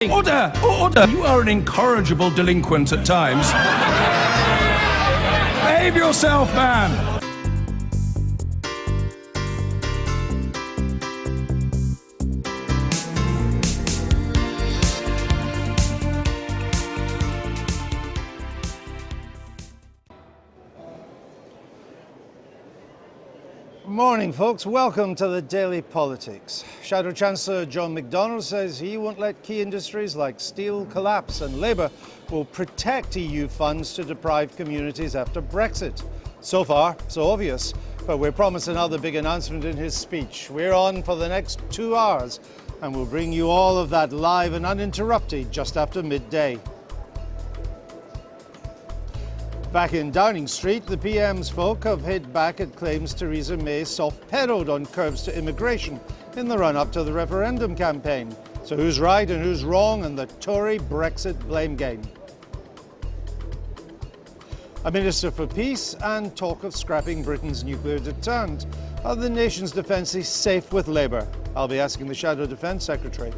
Order! Order! You are an incorrigible delinquent at times. Behave yourself, man! Morning, folks. Welcome to the Daily Politics. Shadow Chancellor John McDonnell says he won't let key industries like steel collapse, and Labour will protect EU funds to deprived communities after Brexit. So far, so obvious, but we're promised another big announcement in his speech. We're on for the next 2 hours, and we'll bring you all of that live and uninterrupted just after midday. Back in Downing Street, the PM's folk have hit back at claims Theresa May soft-pedaled on curbs to immigration in the run-up to the referendum campaign. So who's right and who's wrong in the Tory Brexit blame game? A Minister for Peace and talk of scrapping Britain's nuclear deterrent. Are the nation's defences safe with Labour? I'll be asking the Shadow Defence Secretary.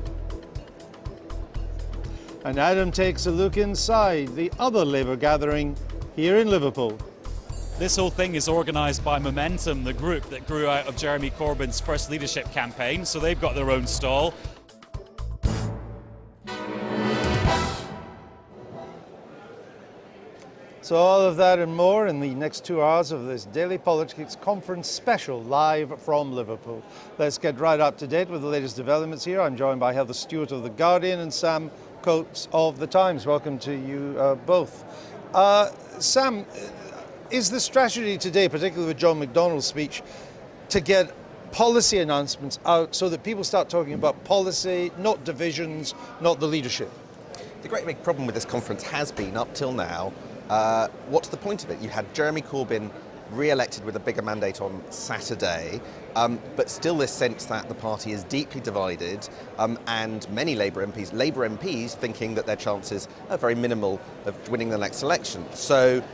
And Adam takes a look inside the other Labour gathering here in Liverpool. This whole thing is organised by Momentum, the group that grew out of Jeremy Corbyn's first leadership campaign, so they've got their own stall. So all of that and more in the next 2 hours of this Daily Politics Conference special live from Liverpool. Let's get right up to date with the latest developments here. I'm joined by Heather Stewart of The Guardian and Sam Coates of The Times. Welcome to you both. Sam, is the strategy today, particularly with John McDonnell's speech, to get policy announcements out so that people start talking about policy, not divisions, not the leadership? The great big problem with this conference has been, up till now, what's the point of it? You had Jeremy Corbyn re-elected with a bigger mandate on Saturday, but still this sense that the party is deeply divided, and many Labour MPs thinking that their chances are very minimal of winning the next election. So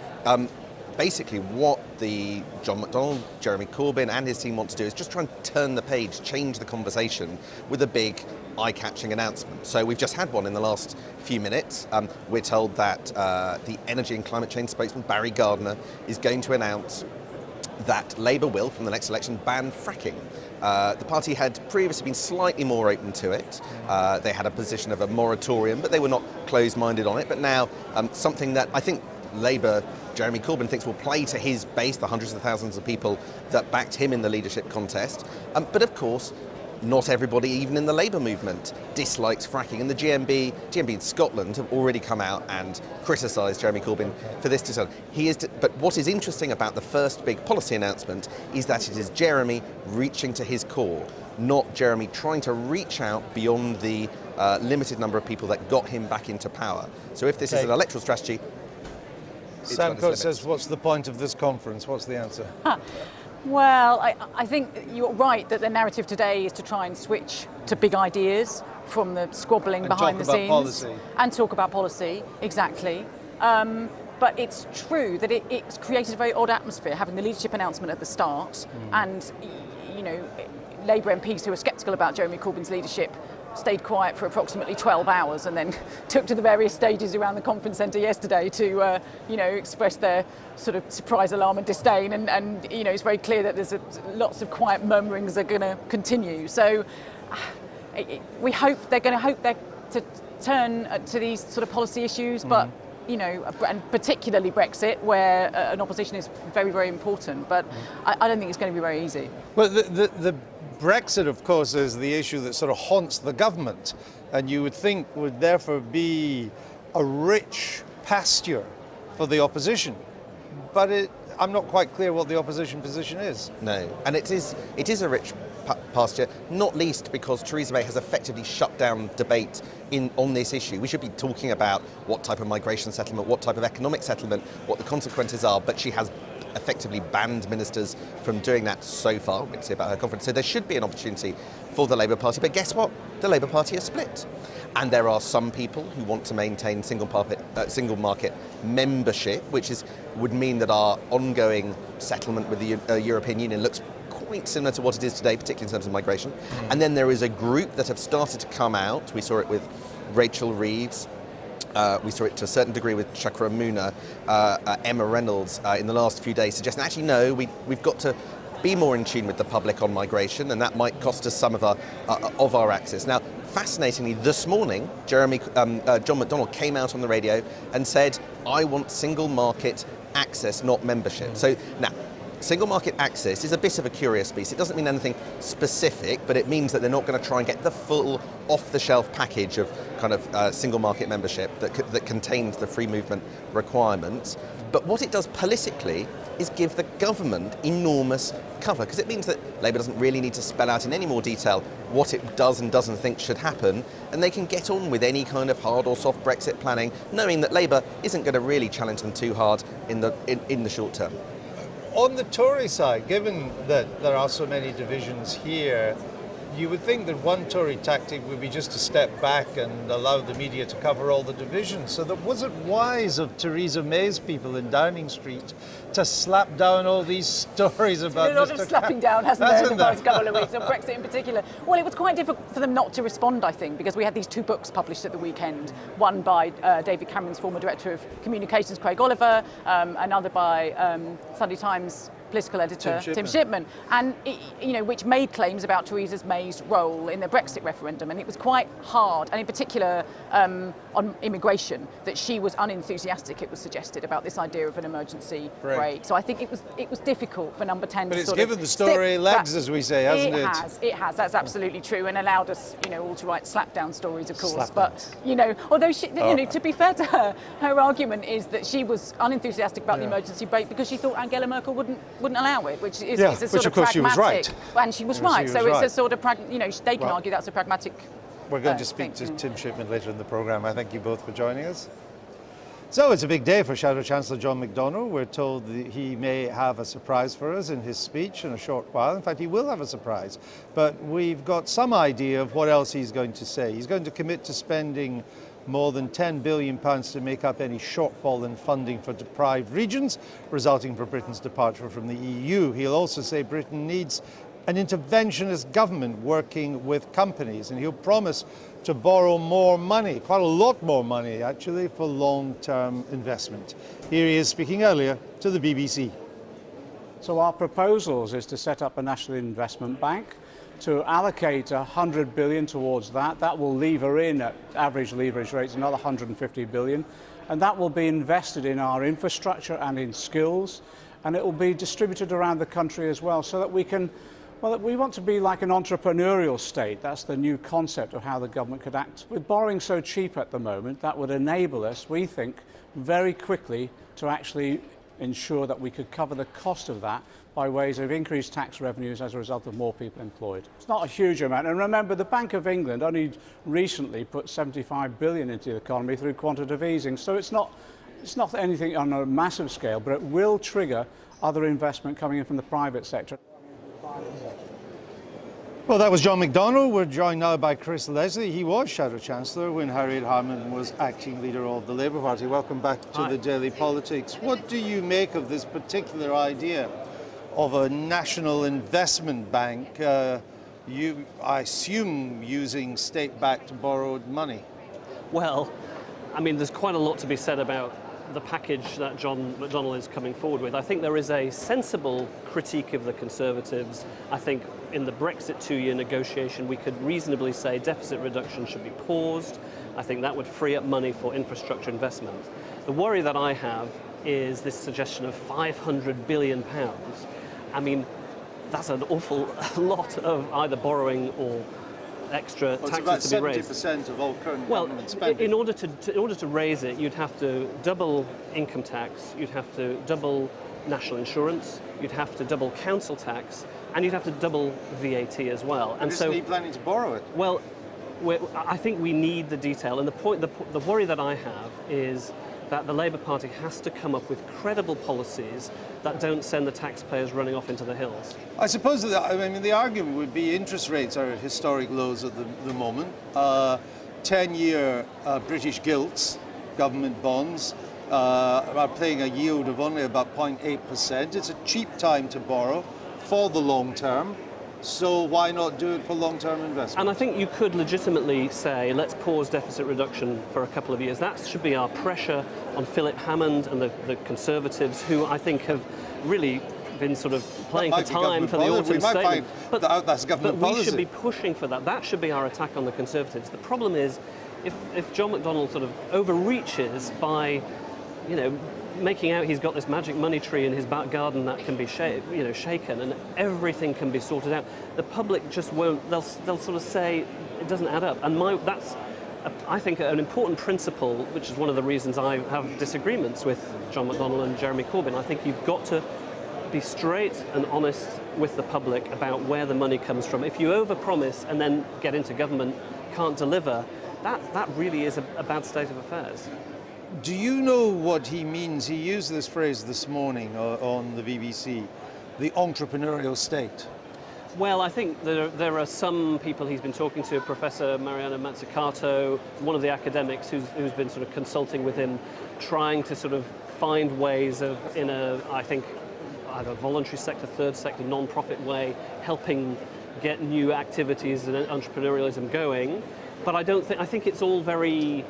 basically what the John McDonnell, Jeremy Corbyn and his team want to do is just try and turn the page, change the conversation with a big eye-catching announcement. So we've just had one in the last few minutes. We're told that the energy and climate change spokesman Barry Gardiner is going to announce that Labour will, from the next election, ban fracking. The party had previously been slightly more open to it. They had a position of a moratorium, but they were not closed-minded on it. But now something that I think Labour, Jeremy Corbyn thinks will play to his base, the hundreds of thousands of people that backed him in the leadership contest. But of course, not everybody, even in the Labour movement, dislikes fracking. And the GMB in Scotland have already come out and criticised Jeremy Corbyn for this decision. But what is interesting about the first big policy announcement is that it is Jeremy reaching to his core, not Jeremy trying to reach out beyond the limited number of people that got him back into power. So if this is an electoral strategy, Sam Coates says, what's the point of this conference? What's the answer? Well, I think you're right that the narrative today is to try and switch to big ideas from the squabbling and behind the scenes. Policy. And talk about policy, exactly. But it's true that it's created a very odd atmosphere, having the leadership announcement at the start and, you know, Labour MPs who are sceptical about Jeremy Corbyn's leadership stayed quiet for approximately 12 hours and then took to the various stages around the conference centre yesterday to, express their sort of surprise, alarm and disdain. And it's very clear that there's lots of quiet murmurings are going to continue. So we hope they're to turn to these sort of policy issues, but and particularly Brexit, where an opposition is very, very important. But I don't think it's going to be very easy. Well, the Brexit, of course, is the issue that sort of haunts the government, and you would think would therefore be a rich pasture for the opposition. But I'm not quite clear what the opposition position is. No, and it is a rich pasture, not least because Theresa May has effectively shut down debate on this issue. We should be talking about what type of migration settlement, what type of economic settlement, what the consequences are, but she has effectively banned ministers from doing that so far. We'll see about her conference. So there should be an opportunity for the Labour Party. But guess what? The Labour Party is split. And there are some people who want to maintain single market membership, which would mean that our ongoing settlement with the European Union looks quite similar to what it is today, particularly in terms of migration. And then there is a group that have started to come out. We saw it with Rachel Reeves. We saw it to a certain degree with Chakra Muna, Emma Reynolds in the last few days, suggesting actually no, we've got to be more in tune with the public on migration, and that might cost us some of our access. Now, fascinatingly, this morning, John McDonnell came out on the radio and said, "I want single market access, not membership." So now, single market access is a bit of a curious beast. It doesn't mean anything specific, but it means that they're not going to try and get the full off-the-shelf package of kind of single market membership that contains the free movement requirements. But what it does politically is give the government enormous cover, because it means that Labour doesn't really need to spell out in any more detail what it does and doesn't think should happen, and they can get on with any kind of hard or soft Brexit planning, knowing that Labour isn't going to really challenge them too hard in the short term. On the Tory side, given that there are so many divisions here, you would think that one Tory tactic would be just to step back and allow the media to cover all the divisions. So that was it wise of Theresa May's people in Downing Street to slap down all these stories about a lot of slapping down, hasn't there, in the past couple of weeks, on Brexit in particular? Well, it was quite difficult for them not to respond, I think, because we had these two books published at the weekend, one by David Cameron's former Director of Communications, Craig Oliver, another by Sunday Times political editor Tim Shipman, and which made claims about Theresa May's role in the Brexit referendum, and it was quite hard, and in particular on immigration, that she was unenthusiastic, it was suggested, about this idea of an emergency break. So I think it was difficult for Number 10 but to it's given the story legs, as we say, hasn't it? It has. That's absolutely true, and allowed us, all to write slapdown stories, of course. But although she, to be fair to her, her argument is that she was unenthusiastic about the emergency break because she thought Angela Merkel wouldn't allow it, which is a sort of pragmatic. She was right. And she was right. So it's a sort of they can argue that's a pragmatic. We're going to speak to Tim Shipman later in the programme. I thank you both for joining us. So it's a big day for Shadow Chancellor John McDonnell. We're told that he may have a surprise for us in his speech in a short while. In fact, he will have a surprise. But we've got some idea of what else he's going to say. He's going to commit to spending more than £10 billion to make up any shortfall in funding for deprived regions resulting from Britain's departure from the EU. He'll also say Britain needs an interventionist government working with companies, and he'll promise to borrow more money, quite a lot more money actually, for long-term investment. Here he is speaking earlier to the BBC. So our proposals is to set up a national investment bank, to allocate 100 billion towards that. That will lever in at average leverage rates another 150 billion, and that will be invested in our infrastructure and in skills, and it will be distributed around the country as well, so that we can, we want to be like an entrepreneurial state. That's the new concept of how the government could act. With borrowing so cheap at the moment, that would enable us, we think, very quickly to actually ensure that we could cover the cost of that by ways of increased tax revenues as a result of more people employed. It's not a huge amount, and remember, the Bank of England only recently put 75 billion into the economy through quantitative easing, so it's not anything on a massive scale, but it will trigger other investment coming in from the private sector. Well, that was John McDonnell. We're joined now by Chris Leslie. He was Shadow Chancellor when Harriet Harman was acting leader of the Labour Party. Welcome back to the Daily Politics. What do you make of this particular idea of a national investment bank, I assume using state-backed borrowed money? Well, I mean, there's quite a lot to be said about the package that John McDonnell is coming forward with. I think there is a sensible critique of the Conservatives. I think in the Brexit 2-year negotiation, we could reasonably say deficit reduction should be paused. I think that would free up money for infrastructure investment. The worry that I have is this suggestion of £500 billion. I mean, that's an awful lot of either borrowing or extra taxes to be raised. It's about 70% of all current government spending. In order to raise it, you'd have to double income tax, you'd have to double national insurance, you'd have to double council tax, and you'd have to double VAT as well. And so, isn't he planning to borrow it? Well, I think we need the detail, and the worry that I have is that the Labour Party has to come up with credible policies that don't send the taxpayers running off into the hills. I suppose the argument would be interest rates are at historic lows at the moment. 10-year British gilts, government bonds, are paying a yield of only about 0.8%. It's a cheap time to borrow for the long term. So why not do it for long-term investment? And I think you could legitimately say, let's pause deficit reduction for a couple of years. That should be our pressure on Philip Hammond and the Conservatives, who I think have really been sort of playing for time for the autumn statement. That's government policy. We should be pushing for that. That should be our attack on the Conservatives. The problem is, if John McDonnell sort of overreaches by, making out he's got this magic money tree in his back garden that can be shaken and everything can be sorted out, the public just won't. They'll sort of say it doesn't add up. And that's, I think, an important principle, which is one of the reasons I have disagreements with John McDonnell and Jeremy Corbyn. I think you've got to be straight and honest with the public about where the money comes from. If you overpromise and then get into government, can't deliver, that really is a bad state of affairs. Do you know what he means? He used this phrase this morning on the BBC, the entrepreneurial state. Well, I think there are some people he's been talking to, Professor Mariana Mazzucato, one of the academics who's been sort of consulting with him, trying to sort of find ways of, in a, I think, either voluntary sector, third sector, non-profit way, helping get new activities and entrepreneurialism going. But I think it's all very,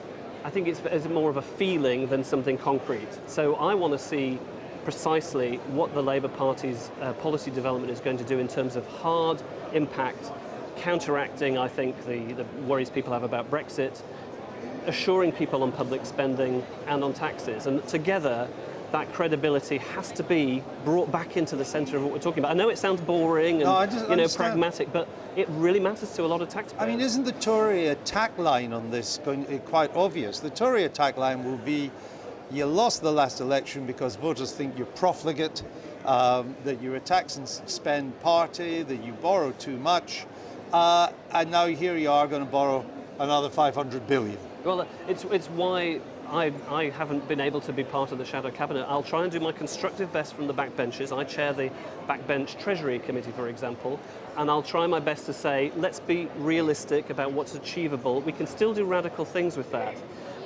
I think it's more of a feeling than something concrete. So I want to see precisely what the Labour Party's policy development is going to do in terms of hard impact, counteracting, I think, the worries people have about Brexit, assuring people on public spending and on taxes. And together, that credibility has to be brought back into the centre of what we're talking about. I know it sounds boring and pragmatic, but it really matters to a lot of taxpayers. I mean, isn't the Tory attack line on this quite obvious? The Tory attack line will be, you lost the last election because voters think you're profligate, that you're a tax and spend party, that you borrow too much, and now here you are going to borrow another 500 billion. Well, it's why I haven't been able to be part of the shadow cabinet. I'll try and do my constructive best from the backbenches. I chair the backbench Treasury Committee, for example, and I'll try my best to say, let's be realistic about what's achievable. We can still do radical things with that.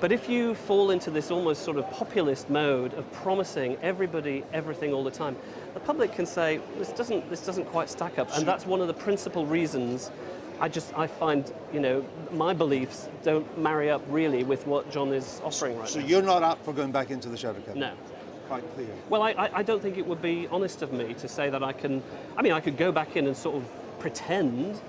But if you fall into this almost sort of populist mode of promising everybody everything all the time, the public can say, this doesn't quite stack up. And that's one of the principal reasons I find, my beliefs don't marry up really with what John is offering right now. So you're not up for going back into the shadow cabinet? No. Quite clear. Well, I don't think it would be honest of me to say that I could go back in and sort of pretend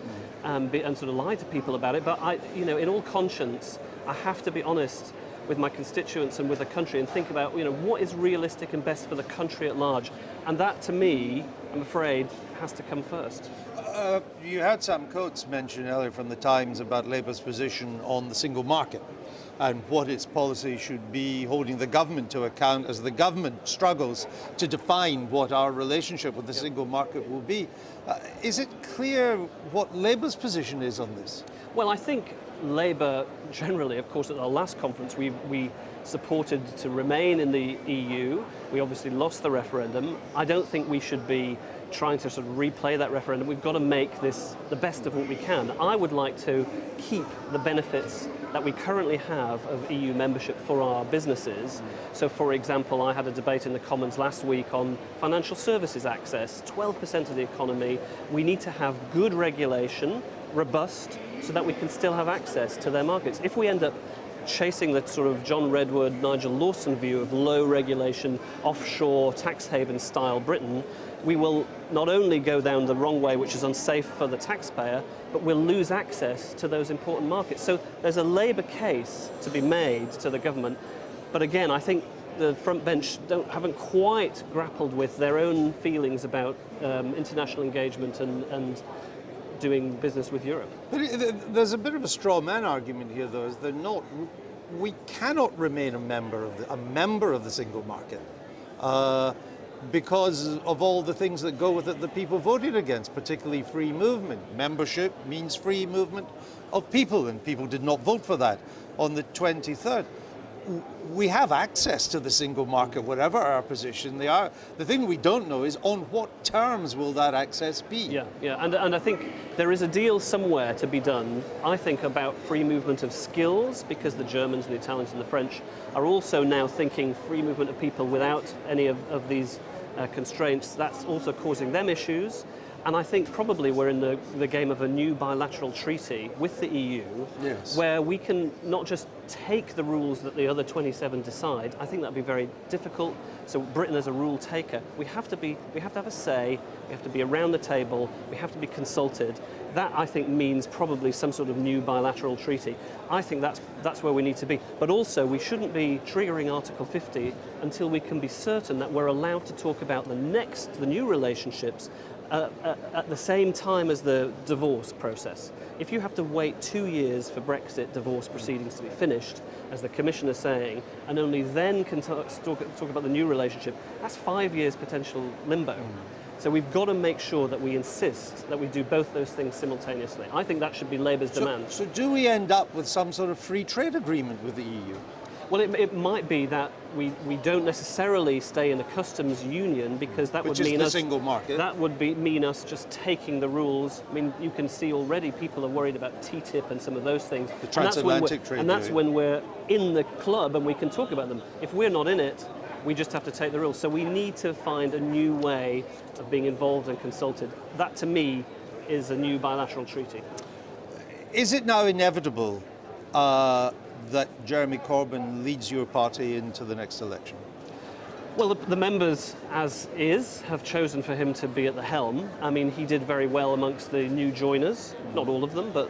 and sort of lie to people about it, but in all conscience, I have to be honest with my constituents and with the country and think about, what is realistic and best for the country at large. And that, to me, I'm afraid, has to come first. You had Sam Coates mention earlier from the Times about Labour's position on the single market and what its policy should be, holding the government to account as the government struggles to define what our relationship with the single market will be. Is it clear what Labour's position is on this? Well, I think Labour generally, of course, at our last conference, we supported to remain in the EU. We obviously lost the referendum. I don't think we should be trying to sort of replay that referendum. We've got to make this the best of what we can. I would like to keep the benefits that we currently have of EU membership for our businesses. So, for example, I had a debate in the Commons last week on financial services access, 12% of the economy. We need to have good regulation, robust, so that we can still have access to their markets. If we end up chasing the sort of John Redwood, Nigel Lawson view of low regulation, offshore, tax haven style Britain, we will not only go down the wrong way, which is unsafe for the taxpayer, but we'll lose access to those important markets. So there's a Labour case to be made to the government. But again, I think the front bench haven't quite grappled with their own feelings about international engagement and doing business with Europe. But there's a bit of a straw man argument here, though, is we cannot remain a member of the single market because of all the things that go with it that people voted against, particularly free movement. Membership means free movement of people, and people did not vote for that on the 23rd. We have access to the single market, whatever our position they are. The thing we don't know is on what terms will that access be? Yeah, and I think there is a deal somewhere to be done, I think, about free movement of skills, because the Germans and the Italians and the French are also now thinking free movement of people without any of these constraints. That's also causing them issues. And I think probably we're in the game of a new bilateral treaty with the EU, Yes. where we can not just take the rules that the other 27 decide. I think that'd be very difficult. So Britain as a rule taker, we have to have a say, we have to be around the table, we have to be consulted. That, I think, means probably some sort of new bilateral treaty. I think that's where we need to be. But also, we shouldn't be triggering Article 50 until we can be certain that we're allowed to talk about the new relationships at the same time as the divorce process. If you have to wait 2 years for Brexit divorce proceedings to be finished, as the Commission is saying, and only then can talk about the new relationship, that's 5 years potential limbo. So we've got to make sure that we insist that we do both those things simultaneously. I think that should be Labour's demand. So do we end up with some sort of free trade agreement with the EU? Well, it might be that we don't necessarily stay in a customs union, because that would mean the single market. That would mean us just taking the rules. I mean, you can see already people are worried about TTIP and some of those things. The transatlantic trade. And that's when we're in the club and we can talk about them. If we're not in it, we just have to take the rules. So we need to find a new way of being involved and consulted. That, to me, is a new bilateral treaty. Is it now inevitable that Jeremy Corbyn leads your party into the next election? Well, the members, as is, have chosen for him to be at the helm. I mean, he did very well amongst the new joiners, not all of them, but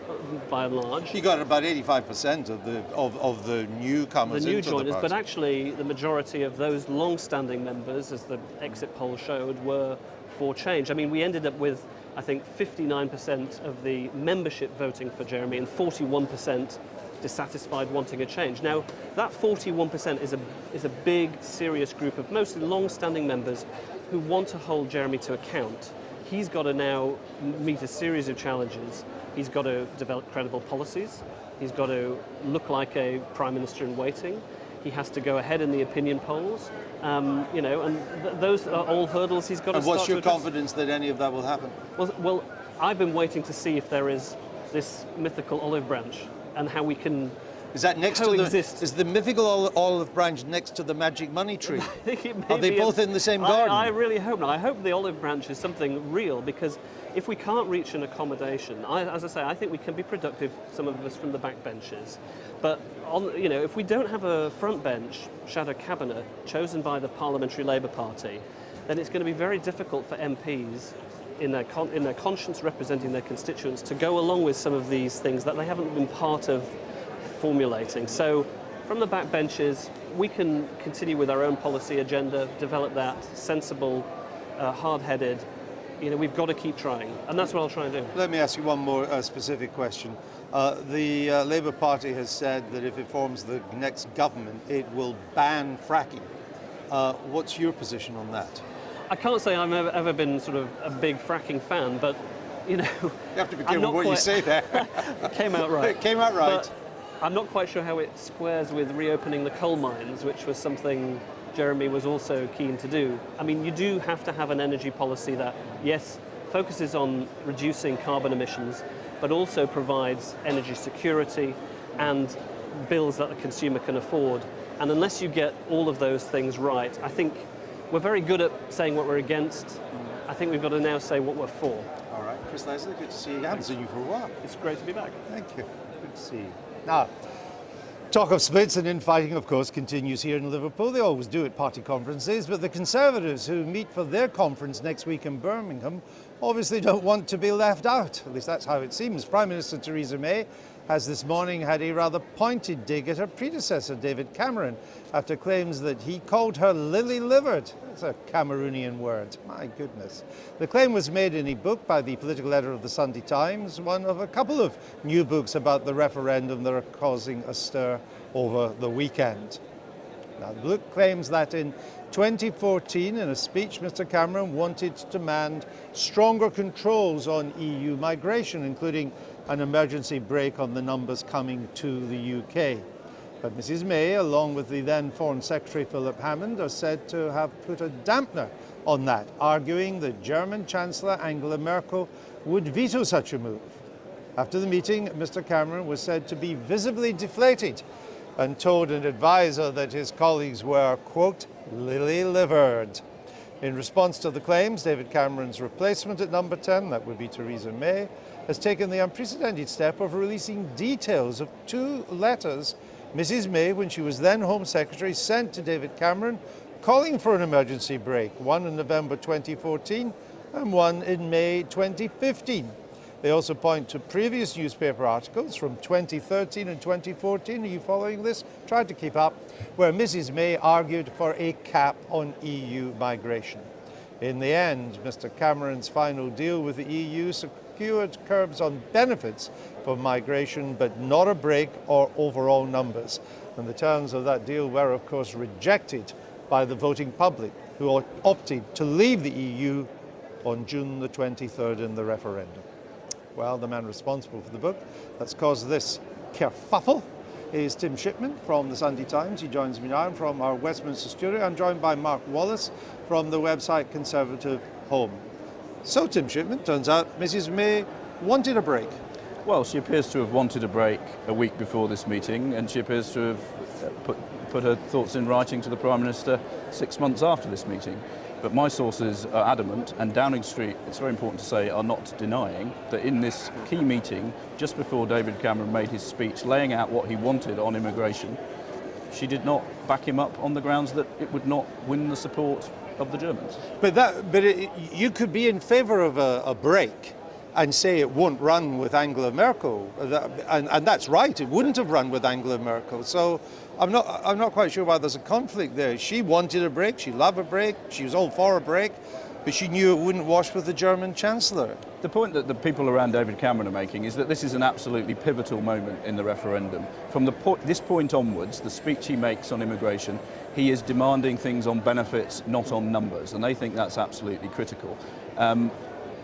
by and large. He got about 85% of the newcomers The new into joiners, the party. but actually the majority of those long-standing members, as the exit poll showed, were for change. I mean, we ended up with, I think, 59% of the membership voting for Jeremy and 41% dissatisfied, wanting a change. Now, that 41% is a big, serious group of mostly long-standing members who want to hold Jeremy to account. He's got to now meet a series of challenges. He's got to develop credible policies. He's got to look like a prime minister in waiting. He has to go ahead in the opinion polls. And those are all hurdles he's got to And start what's your to address. confidence that any of that will happen? Well, I've been waiting to see if there is this mythical olive branch and how we can Is that next coexist. to the? Is the mythical olive branch next to the magic money tree? I think it may Are they be both in the same garden? I really hope not. I hope the olive branch is something real, because if we can't reach an accommodation, as I say, I think we can be productive, some of us from the back benches. But if we don't have a front bench shadow cabinet chosen by the Parliamentary Labour Party, then it's going to be very difficult for MPs in their conscience representing their constituents to go along with some of these things that they haven't been part of formulating. So from the back benches, we can continue with our own policy agenda, develop that sensible, hard-headed. We've got to keep trying, and that's what I'll try and do. Let me ask you one more specific question. The Labour Party has said that if it forms the next government, it will ban fracking. What's your position on that? I can't say I've ever been sort of a big fracking fan, but You have to be careful what you say there. It came out right. It came out right. But I'm not quite sure how it squares with reopening the coal mines, which was something Jeremy was also keen to do. I mean, you do have to have an energy policy that, yes, focuses on reducing carbon emissions, but also provides energy security and bills that the consumer can afford. And unless you get all of those things right, I think we're very good at saying what we're against. I think we've got to now say what we're for. All right, Chris Leslie, good to see you. I haven't seen you for a while. It's great to be back. Thank you. Good to see you. Now, talk of splits and infighting, of course, continues here in Liverpool. They always do at party conferences, but the Conservatives who meet for their conference next week in Birmingham obviously don't want to be left out. At least that's how it seems. Prime Minister Theresa May has this morning had a rather pointed dig at her predecessor, David Cameron, after claims that he called her lily-livered. That's a Cameroonian word, my goodness. The claim was made in a book by the political editor of the Sunday Times, one of a couple of new books about the referendum that are causing a stir over the weekend. Now, the book claims that in 2014, in a speech, Mr. Cameron wanted to demand stronger controls on EU migration, including an emergency brake on the numbers coming to the UK. But Mrs. May, along with the then Foreign Secretary Philip Hammond, are said to have put a dampener on that, arguing that German Chancellor Angela Merkel would veto such a move. After the meeting, Mr. Cameron was said to be visibly deflated and told an advisor that his colleagues were, quote, lily-livered. In response to the claims, David Cameron's replacement at number 10, that would be Theresa May, has taken the unprecedented step of releasing details of 2 letters Mrs. May, when she was then Home Secretary, sent to David Cameron calling for an emergency break, one in November 2014 and one in May 2015. They also point to previous newspaper articles from 2013 and 2014, are you following this? Tried to keep up, where Mrs. May argued for a cap on EU migration. In the end, Mr. Cameron's final deal with the EU secured curbs on benefits for migration, but not a break or overall numbers. And the terms of that deal were, of course, rejected by the voting public, who opted to leave the EU on June the 23rd in the referendum. Well, the man responsible for the book that's caused this kerfuffle is Tim Shipman from the Sunday Times. He joins me now from our Westminster studio. I'm joined by Mark Wallace from the website Conservative Home. So, Tim Shipman, turns out Mrs. May wanted a break. Well, she appears to have wanted a break a week before this meeting, and she appears to have put her thoughts in writing to the Prime Minister 6 months after this meeting. But my sources are adamant, and Downing Street, it's very important to say, are not denying that in this key meeting, just before David Cameron made his speech laying out what he wanted on immigration, she did not back him up on the grounds that it would not win the support of the Germans. You could be in favour of a break and say it won't run with Angela Merkel, and that's right, it wouldn't have run with Angela Merkel. So I'm not quite sure why there's a conflict there. She wanted a break, she loved a break, she was all for a break, but she knew it wouldn't wash with the German Chancellor. The point that the people around David Cameron are making is that this is an absolutely pivotal moment in the referendum. From this point onwards, the speech he makes on immigration, he is demanding things on benefits, not on numbers, and they think that's absolutely critical.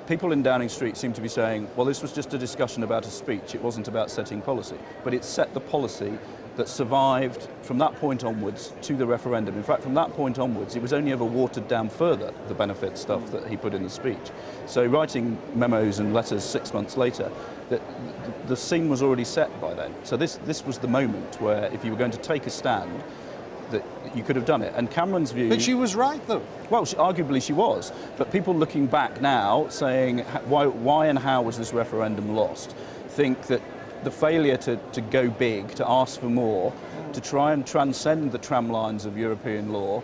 People in Downing Street seem to be saying, well, this was just a discussion about a speech, it wasn't about setting policy. But it set the policy that survived from that point onwards to the referendum. In fact, from that point onwards, it was only ever watered down further, the benefit stuff that he put in the speech. So writing memos and letters 6 months later, the scene was already set by then. So this was the moment where if you were going to take a stand, that you could have done it. And Cameron's view... But she was right, though. Well, arguably she was. But people looking back now, saying why and how was this referendum lost, think that the failure to go big, to ask for more, to try and transcend the tramlines of European law,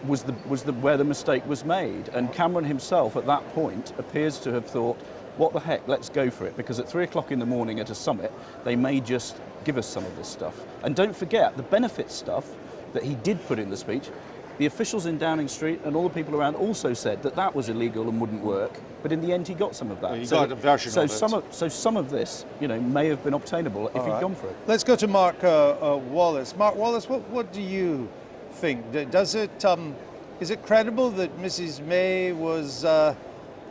was where the mistake was made. And Cameron himself, at that point, appears to have thought, what the heck, let's go for it, because at 3 o'clock in the morning at a summit, they may just give us some of this stuff. And don't forget, the benefit stuff that he did put in the speech, the officials in Downing Street and all the people around also said that that was illegal and wouldn't work, but in the end he got some of that. Well, he got a version of it. So some of this, may have been obtainable if he'd gone for it. Let's go to Mark Wallace. Mark Wallace, what do you think? Is it credible that Mrs. May was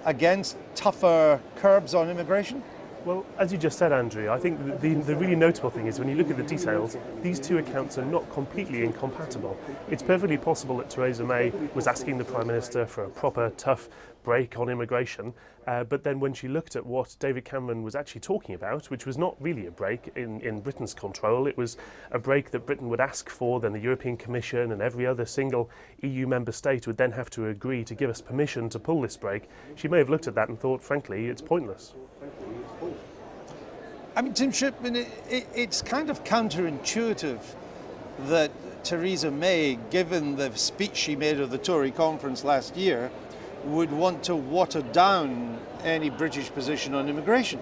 against tougher curbs on immigration? Well, as you just said, Andrew, I think the really notable thing is when you look at the details, these two accounts are not completely incompatible. It's perfectly possible that Theresa May was asking the Prime Minister for a proper, tough break on immigration, but then when she looked at what David Cameron was actually talking about, which was not really a break in Britain's control, it was a break that Britain would ask for, then the European Commission and every other single EU member state would then have to agree to give us permission to pull this break. She may have looked at that and thought, frankly, it's pointless. I mean, Tim Shipman, it's kind of counterintuitive that Theresa May, given the speech she made at the Tory conference last year, would want to water down any British position on immigration.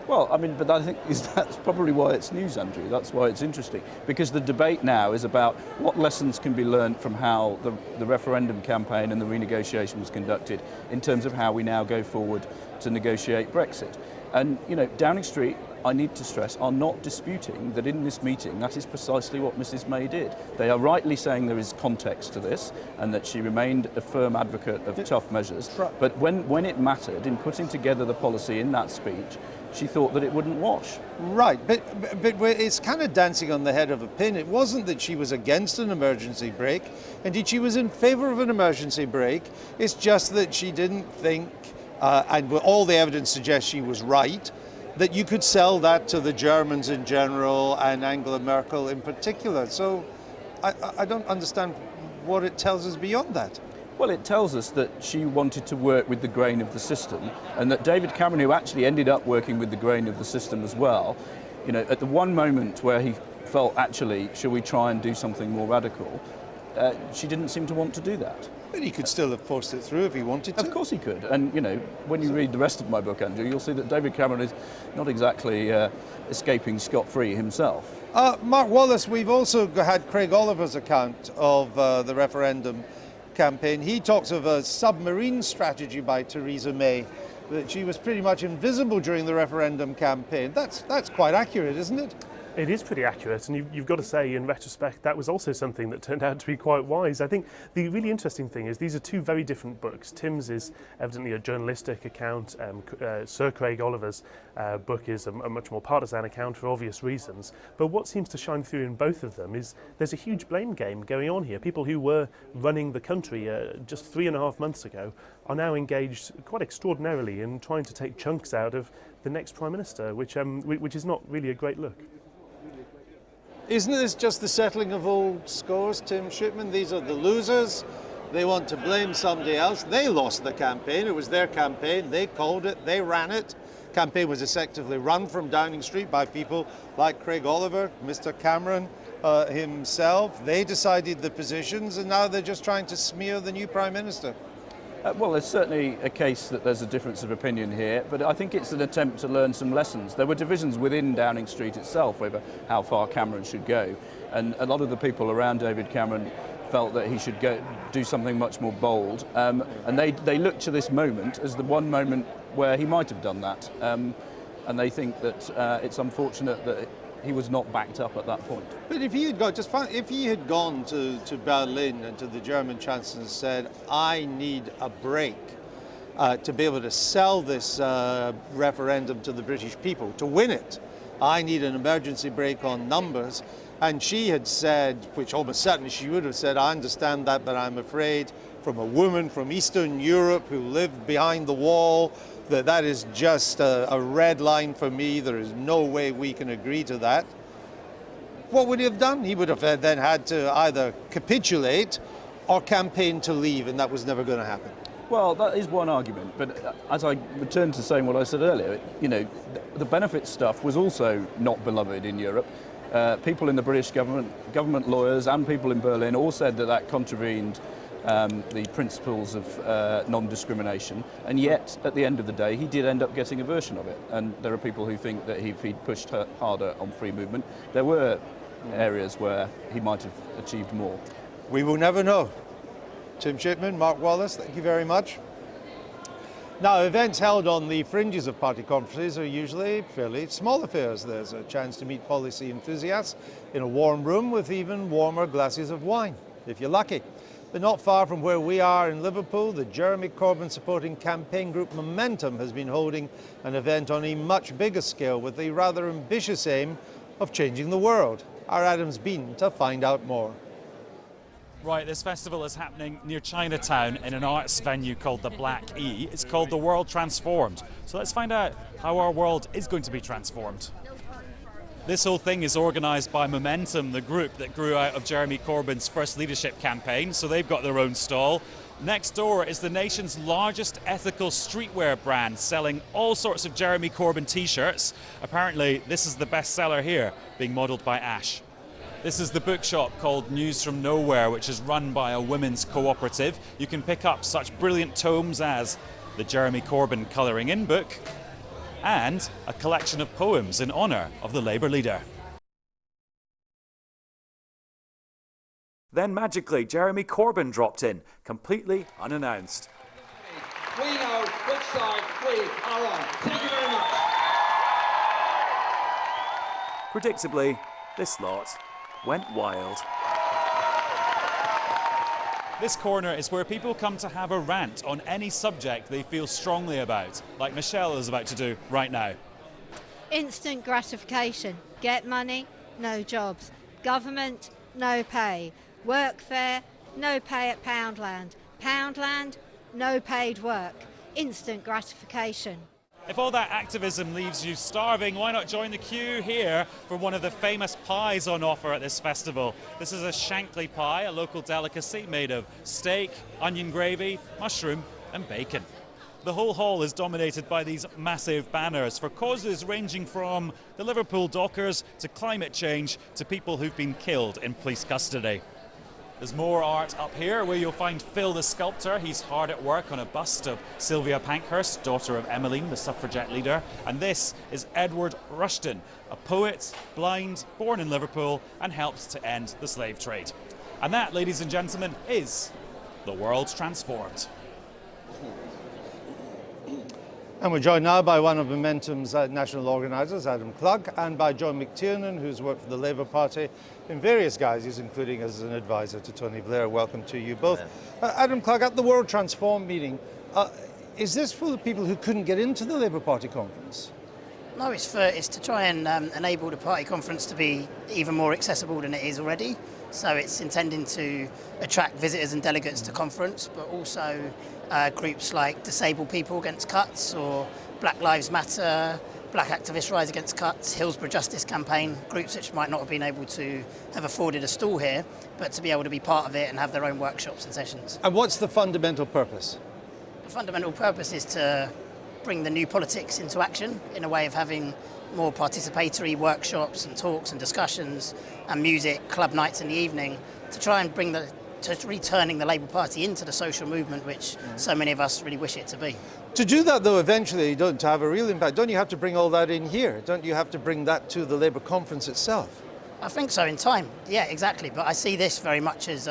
Well, I mean, but I think that's probably why it's news, Andrew. That's why it's interesting. Because the debate now is about what lessons can be learned from how the referendum campaign and the renegotiation was conducted in terms of how we now go forward to negotiate Brexit. And, Downing Street, I need to stress, are not disputing that in this meeting that is precisely what Mrs. May did. They are rightly saying there is context to this and that she remained a firm advocate of tough measures. But when it mattered in putting together the policy in that speech, she thought that it wouldn't wash. Right, but it's kind of dancing on the head of a pin. It wasn't that she was against an emergency break. Indeed, she was in favour of an emergency break. It's just that she didn't think, and all the evidence suggests she was right, that you could sell that to the Germans in general and Angela Merkel in particular. So I don't understand what it tells us beyond that. Well, it tells us that she wanted to work with the grain of the system, and that David Cameron, who actually ended up working with the grain of the system as well, you know, at the one moment where he felt, actually, shall we try and do something more radical, she didn't seem to want to do that. But he could still have forced it through if he wanted to. Of course he could. And, you know, when you read the rest of my book, Andrew, you'll see that David Cameron is not exactly escaping scot-free himself. Mark Wallace, we've also had Craig Oliver's account of the referendum campaign. He talks of a submarine strategy by Theresa May, that she was pretty much invisible during the referendum campaign. That's quite accurate, isn't it? It is pretty accurate, and you've got to say, in retrospect, that was also something that turned out to be quite wise. I think the really interesting thing is these are two very different books. Tim's is evidently a journalistic account. Sir Craig Oliver's book is a much more partisan account for obvious reasons. But what seems to shine through in both of them is there's a huge blame game going on here. People who were running the country just 3.5 months ago are now engaged quite extraordinarily in trying to take chunks out of the next Prime Minister, which is not really a great look. Isn't this just the settling of old scores, Tim Shipman? These are the losers. They want to blame somebody else. They lost the campaign. It was their campaign. They called it. They ran it. Campaign was effectively run from Downing Street by people like Craig Oliver, Mr. Cameron himself. They decided the positions, and now they're just trying to smear the new Prime Minister. Well, there's certainly a case that there's a difference of opinion here, but I think it's an attempt to learn some lessons. There were divisions within Downing Street itself over how far Cameron should go, and a lot of the people around David Cameron felt that he should do something much more bold, and they look to this moment as the one moment where he might have done that, and they think that it's unfortunate that he was not backed up at that point. But if he had gone to Berlin and to the German Chancellor and said, I need a break to be able to sell this referendum to the British people, to win it, I need an emergency break on numbers, and she had said, which almost certainly she would have said, I understand that, but I'm afraid from a woman from Eastern Europe who lived behind the wall, that is just a red line for me. There is no way we can agree to that. What would he have done? He would have then had to either capitulate or campaign to leave, and that was never going to happen. Well, that is one argument, but as I return to saying what I said earlier, you know, the benefits stuff was also not beloved in Europe. People in the British government lawyers and people in Berlin all said that contravened the principles of non-discrimination, and yet at the end of the day he did end up getting a version of it, and there are people who think that if he'd pushed harder on free movement there were areas where he might have achieved more. We will never know. Tim Shipman, Mark Wallace, thank you very much. Now, events held on the fringes of party conferences are usually fairly small affairs. There's a chance to meet policy enthusiasts in a warm room with even warmer glasses of wine, if you're lucky. But not far from where we are in Liverpool, the Jeremy Corbyn supporting campaign group Momentum has been holding an event on a much bigger scale with the rather ambitious aim of changing the world. Our Adam's been to find out more. Right, this festival is happening near Chinatown in an arts venue called the Black E. It's called The World Transformed. So let's find out how our world is going to be transformed. This whole thing is organised by Momentum, the group that grew out of Jeremy Corbyn's first leadership campaign, so they've got their own stall. Next door is the nation's largest ethical streetwear brand, selling all sorts of Jeremy Corbyn t-shirts. Apparently, this is the best seller here, being modelled by Ash. This is the bookshop called News from Nowhere, which is run by a women's cooperative. You can pick up such brilliant tomes as the Jeremy Corbyn Colouring In book, and a collection of poems in honour of the Labour leader. Then magically, Jeremy Corbyn dropped in, completely unannounced. We know which side we are on. Thank you very much. Predictably, this lot went wild. This corner is where people come to have a rant on any subject they feel strongly about, like Michelle is about to do right now. Instant gratification. Get money, no jobs. Government, no pay. Workfare, no pay at Poundland. Poundland, no paid work. Instant gratification. If all that activism leaves you starving, why not join the queue here for one of the famous pies on offer at this festival? This is a Shankly pie, a local delicacy made of steak, onion gravy, mushroom and bacon. The whole hall is dominated by these massive banners for causes ranging from the Liverpool dockers to climate change to people who've been killed in police custody. There's more art up here where you'll find Phil the sculptor. He's hard at work on a bust of Sylvia Pankhurst, daughter of Emmeline, the suffragette leader. And this is Edward Rushton, a poet, blind, born in Liverpool and helped to end the slave trade. And that, ladies and gentlemen, is The World Transformed. And we're joined now by one of Momentum's national organisers, Adam Klug, and by John McTiernan, who's worked for the Labour Party in various guises, including as an advisor to Tony Blair. Welcome to you both. Adam Klug, at the World Transform meeting, is this full of people who couldn't get into the Labour Party conference? No, it's to try and enable the party conference to be even more accessible than it is already. So it's intending to attract visitors and delegates to conference, but also groups like Disabled People Against Cuts or Black Lives Matter, Black Activists Rise Against Cuts, Hillsborough Justice Campaign, groups which might not have been able to have afforded a stall here, but to be able to be part of it and have their own workshops and sessions. And what's the fundamental purpose? The fundamental purpose is to bring the new politics into action in a way of having more participatory workshops and talks and discussions and music, club nights in the evening, to try and bring returning the Labour Party into the social movement which so many of us really wish it to be. To do that, though, eventually, to have a real impact, don't you have to bring all that in here? Don't you have to bring that to the Labour conference itself? I think so, in time. Yeah, exactly. But I see this very much as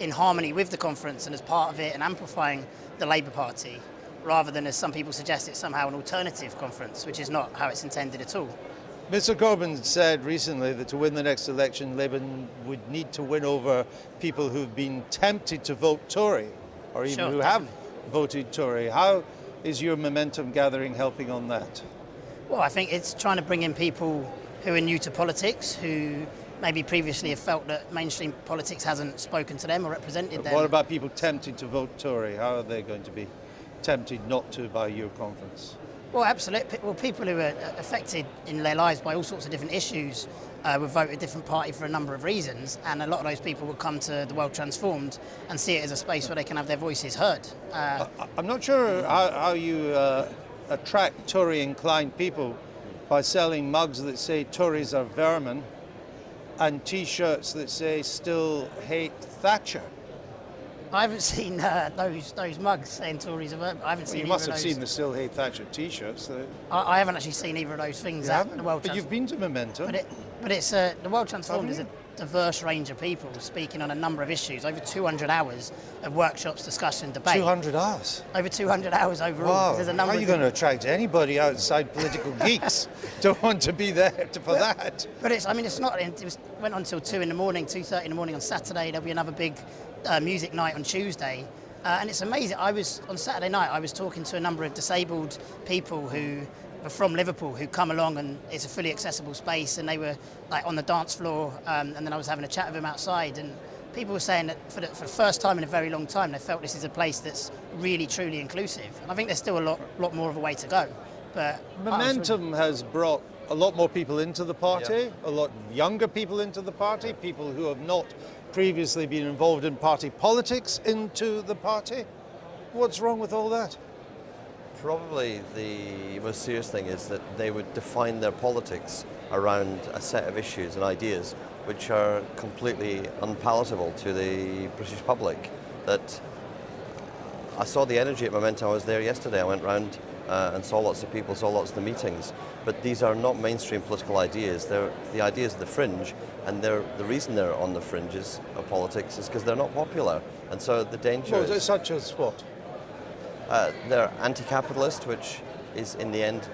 in harmony with the conference and as part of it and amplifying the Labour Party, rather than, as some people suggest, it's somehow an alternative conference, which is not how it's intended at all. Mr Corbyn said recently that to win the next election, Labour would need to win over people who've been tempted to vote Tory, or even who have voted Tory. How is your Momentum gathering helping on that? Well, I think it's trying to bring in people who are new to politics, who maybe previously have felt that mainstream politics hasn't spoken to them or represented them. What about people tempted to vote Tory? How are they going to be tempted not to by your conference? Well, absolutely. Well, people who are affected in their lives by all sorts of different issues will vote a different party for a number of reasons, and a lot of those people will come to the World Transformed and see it as a space where they can have their voices heard. I'm not sure how you attract Tory-inclined people by selling mugs that say Tories are vermin and T-shirts that say still hate Thatcher. I haven't seen those mugs saying Tories are vermin. I haven't seen. You must have seen the Still Hate Thatcher T-shirts. I haven't actually seen either of those things at the World Transformed. But you've been to Momentum. But it's the World Transformed is a diverse range of people speaking on a number of issues. Over 200 hours of workshops, discussion, debate. 200 hours? Over 200 hours overall. Wow. There's a number How are you going to attract anybody outside political geeks to want to be there for that? But it's not. It went on until 2:30 in the morning on Saturday. There'll be another big music night on Tuesday. And it's amazing. On Saturday night, I was talking to a number of disabled people who are from Liverpool who come along, and it's a fully accessible space, and they were like on the dance floor, and then I was having a chat with them outside, and people were saying that for the first time in a very long time they felt this is a place that's really truly inclusive. And I think there's still a lot more of a way to go. But Momentum has brought a lot more people into the party, a lot younger people into the party, people who have not previously been involved in party politics into the party. What's wrong with all that? Probably the most serious thing is that they would define their politics around a set of issues and ideas which are completely unpalatable to the British public. That I saw the energy at Momentum. I was there yesterday. I went round and saw lots of people, saw lots of the meetings. But these are not mainstream political ideas. They're the ideas of the fringe, and the reason they're on the fringes of politics is because they're not popular. And so the danger is... Such as what? They're anti-capitalist, which is in the end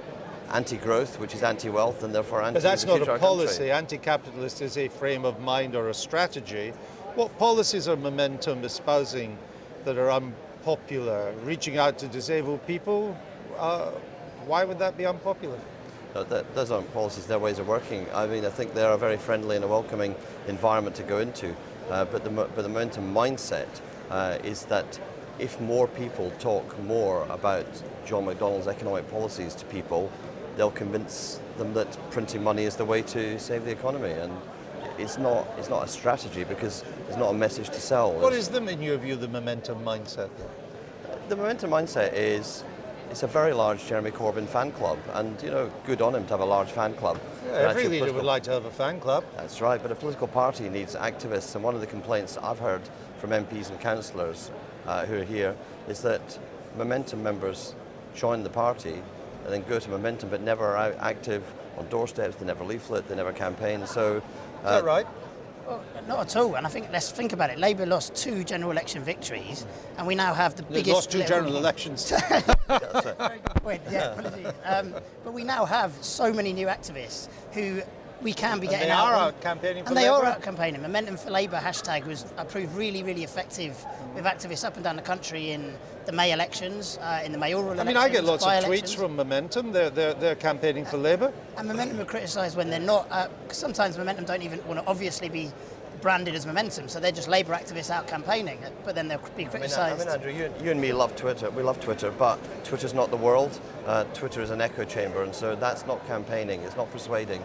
anti-growth, which is anti-wealth, and therefore anti. But that's not a policy. Country. Anti-capitalist is a frame of mind or a strategy. What policies are Momentum espousing that are unpopular? Reaching out to disabled people? Why would that be unpopular? No, those aren't policies, they're ways of working. I mean, I think they're a very friendly and a welcoming environment to go into, but the Momentum mindset is that if more people talk more about John McDonnell's economic policies to people, they'll convince them that printing money is the way to save the economy. And it's not a strategy because it's not a message to sell. What is, in your view, the momentum mindset? The momentum mindset is it's a very large Jeremy Corbyn fan club, and good on him to have a large fan club. Yeah, every leader would like to have a fan club. That's right, but a political party needs activists, and one of the complaints I've heard from MPs and councillors who are here is that Momentum members join the party and then go to Momentum but never are out active on doorsteps, they never leaflet, they never campaign. So, is that right? Well, not at all. And I think let's think about it. Labour lost 2 general election victories, and we now have the biggest. Lost 2 general elections. Very good point. Yeah, apologies. But we now have so many new activists who we can be getting out. They are out campaigning for Labour. And they Labour. are out campaigning. Momentum for Labour hashtag was proved really, really effective with activists up and down the country in the May elections, in the mayoral elections. I mean, I get lots of tweets by-elections. from Momentum. They're campaigning for Labour. And Momentum are criticised when they're not. Cause sometimes Momentum don't even want to obviously be branded as Momentum, so they're just Labour activists out campaigning, but then they'll be criticised. Andrew, you and me love Twitter. We love Twitter, but Twitter's not the world. Twitter is an echo chamber, and so that's not campaigning. It's not persuading.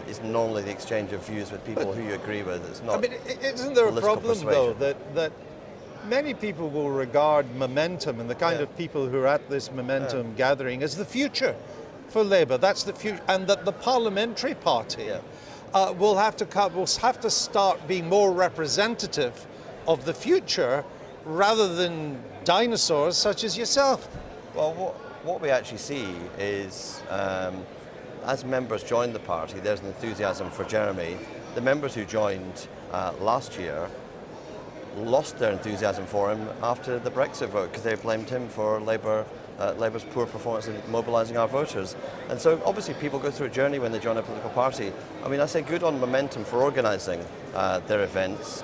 It's normally the exchange of views with people who you agree with. It's not. Isn't there a problem persuasion. though that many people will regard Momentum and the kind of people who are at this Momentum gathering as the future for Labour? That's the future, and that the parliamentary party. Will have to start being more representative of the future rather than dinosaurs such as yourself. Well, what we actually see is as members join the party, there's an enthusiasm for Jeremy. The members who joined last year lost their enthusiasm for him after the Brexit vote because they blamed him for Labour's poor performance in mobilising our voters. And so obviously people go through a journey when they join a political party. I mean, I say good on Momentum for organising their events,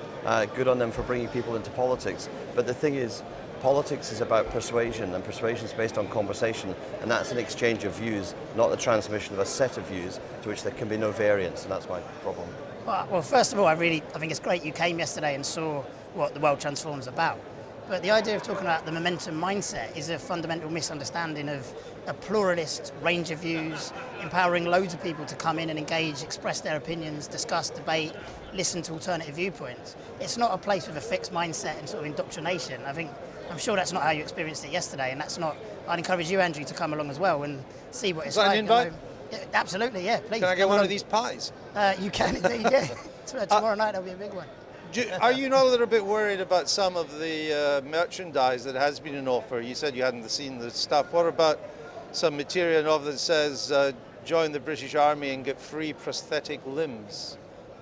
good on them for bringing people into politics. But the thing is, politics is about persuasion, and persuasion is based on conversation, and that's an exchange of views, not the transmission of a set of views to which there can be no variance, and that's my problem. Well, first of all, I think it's great you came yesterday and saw what the World Transforms about. But the idea of talking about the Momentum mindset is a fundamental misunderstanding of a pluralist range of views, empowering loads of people to come in and engage, express their opinions, discuss, debate, listen to alternative viewpoints. It's not a place with a fixed mindset and sort of indoctrination. I'm sure that's not how you experienced it yesterday, and that's not. I'd encourage you, Andrew, to come along as well and see what it's like. Is that an invite? Yeah, absolutely, yeah, please. Can I get one of these pies? You can indeed, yeah. Tomorrow night there'll be a big one. Are you not a little bit worried about some of the merchandise that has been in offer? You said you hadn't seen the stuff. What about some material in offer that says join the British Army and get free prosthetic limbs?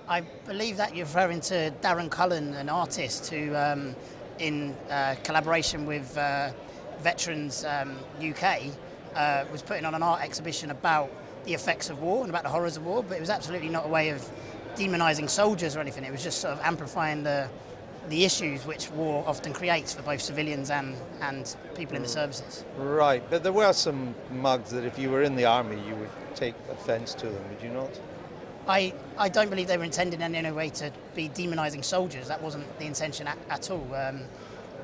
I believe that you're referring to Darren Cullen, an artist who, in collaboration with Veterans UK, was putting on an art exhibition about the effects of war and about the horrors of war, but it was absolutely not a way of demonising soldiers or anything. It was just sort of amplifying the issues which war often creates for both civilians and people in the services. Right, but there were some mugs that if you were in the army you would take offence to them, would you not? I don't believe they were intended in any way to be demonising soldiers. That wasn't the intention at all.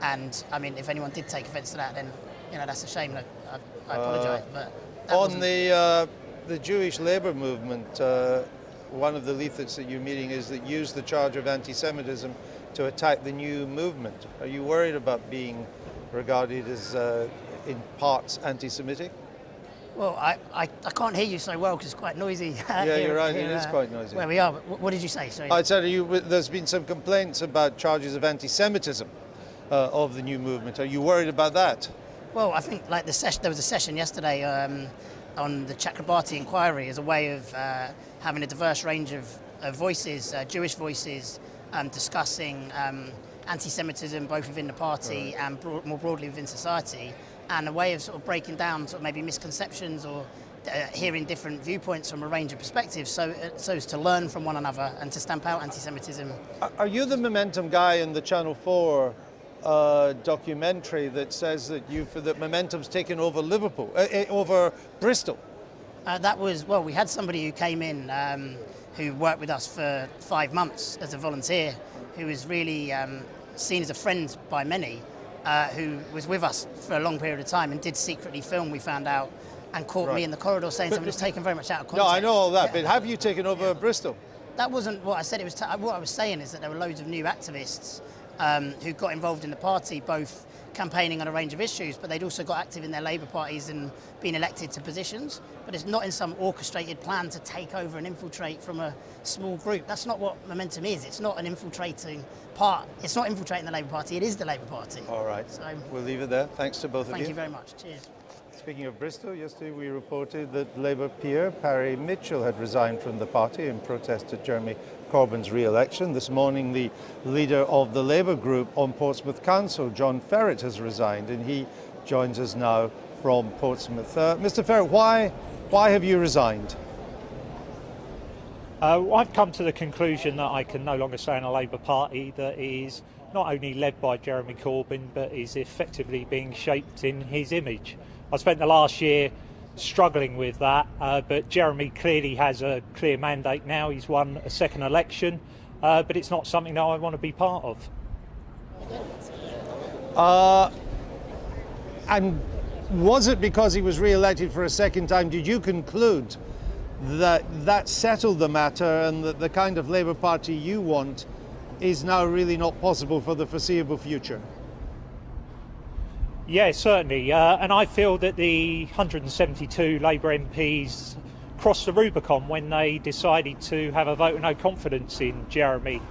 And I mean, if anyone did take offence to that, then that's a shame. I apologise. But on the Jewish labour movement, one of the leaflets that you're meeting is that use the charge of anti-Semitism to attack the new movement. Are you worried about being regarded as in parts anti-Semitic? Well, I can't hear you so well because it's quite noisy. Yeah, you're right, it is quite noisy. Where we are. What did you say? Sorry. I said there's been some complaints about charges of anti-Semitism of the new movement. Are you worried about that? Well, I think there was a session yesterday on the Chakrabarti inquiry as a way of having a diverse range of voices, Jewish voices, discussing anti-Semitism both within the party and more broadly within society, and a way of sort of breaking down sort of maybe misconceptions or hearing different viewpoints from a range of perspectives, so as to learn from one another and to stamp out anti-Semitism. Are you the Momentum guy in the Channel 4 documentary that says that Momentum's taken over Liverpool, over Bristol? We had somebody who came in who worked with us for 5 months as a volunteer, who was really seen as a friend by many, who was with us for a long period of time and did secretly film, we found out, and caught me in the corridor saying something that's taken very much out of context. No, I know all that, but have you taken over Bristol? That wasn't what I said. It was what I was saying is that there were loads of new activists who got involved in the party, both campaigning on a range of issues, but they'd also got active in their Labour parties and been elected to positions. But it's not in some orchestrated plan to take over and infiltrate from a small group. That's not what Momentum is. It's not an infiltrating part. It's not infiltrating the Labour Party. It is the Labour Party. All right. So we'll leave it there. Thanks to both of you. Thank you very much. Cheers. Speaking of Bristol, yesterday we reported that Labour peer Parry Mitchell had resigned from the party in protest at Jeremy Corbyn's re-election. This morning, the leader of the Labour group on Portsmouth Council, John Ferret, has resigned, and he joins us now from Portsmouth. Mr. Ferret, why have you resigned? I've come to the conclusion that I can no longer stay in a Labour Party that is not only led by Jeremy Corbyn, but is effectively being shaped in his image. I spent the last year struggling with that, but Jeremy clearly has a clear mandate now. He's won a second election, but it's not something that I want to be part of. And was it because he was re-elected for a second time? Did you conclude that settled the matter and that the kind of Labour Party you want is now really not possible for the foreseeable future? Yeah, certainly. And I feel that the 172 Labour MPs crossed the Rubicon when they decided to have a vote of no confidence in Jeremy.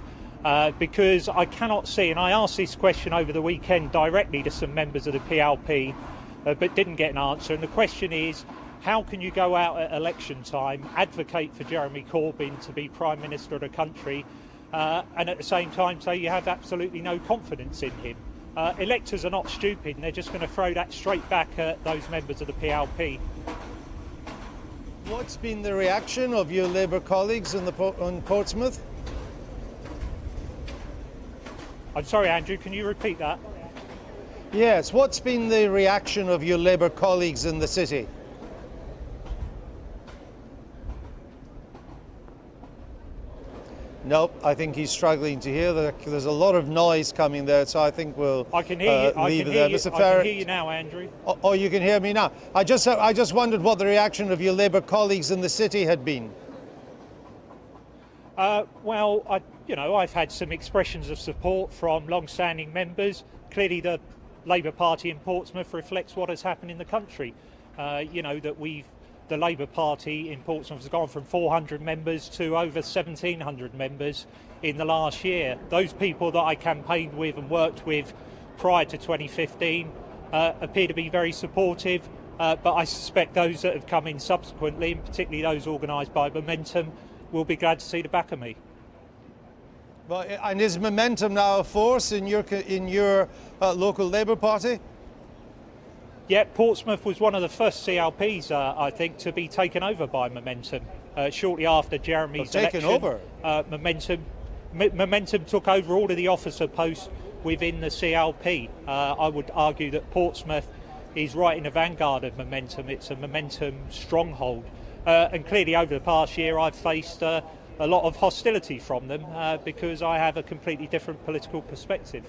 Because I cannot see, and I asked this question over the weekend directly to some members of the PLP, but didn't get an answer. And the question is, how can you go out at election time, advocate for Jeremy Corbyn to be Prime Minister of the country, and at the same time say you have absolutely no confidence in him? Electors are not stupid, and they're just going to throw that straight back at those members of the PLP. What's been the reaction of your Labour colleagues in Portsmouth? I'm sorry, Andrew, can you repeat that? Yes, what's been the reaction of your Labour colleagues in the city? Nope, I think he's struggling to hear. There's a lot of noise coming there, so I think we'll I can hear you. leave it there. Mr. I Ferret, can hear you now, Andrew. Oh, you can hear me now. I just wondered what the reaction of your Labour colleagues in the city had been. Well, I've had some expressions of support from long-standing members. Clearly, the Labour Party in Portsmouth reflects what has happened in the country. The Labour Party in Portsmouth has gone from 400 members to over 1,700 members in the last year. Those people that I campaigned with and worked with prior to 2015 appear to be very supportive, but I suspect those that have come in subsequently, and particularly those organised by Momentum, will be glad to see the back of me. Well, and is Momentum now a force in your local Labour Party? Yeah, Portsmouth was one of the first CLPs, I think, to be taken over by Momentum. Shortly after Jeremy's election, Momentum took over all of the officer posts within the CLP. I would argue that Portsmouth is right in the vanguard of Momentum. It's a Momentum stronghold. And clearly over the past year I've faced a lot of hostility from them because I have a completely different political perspective.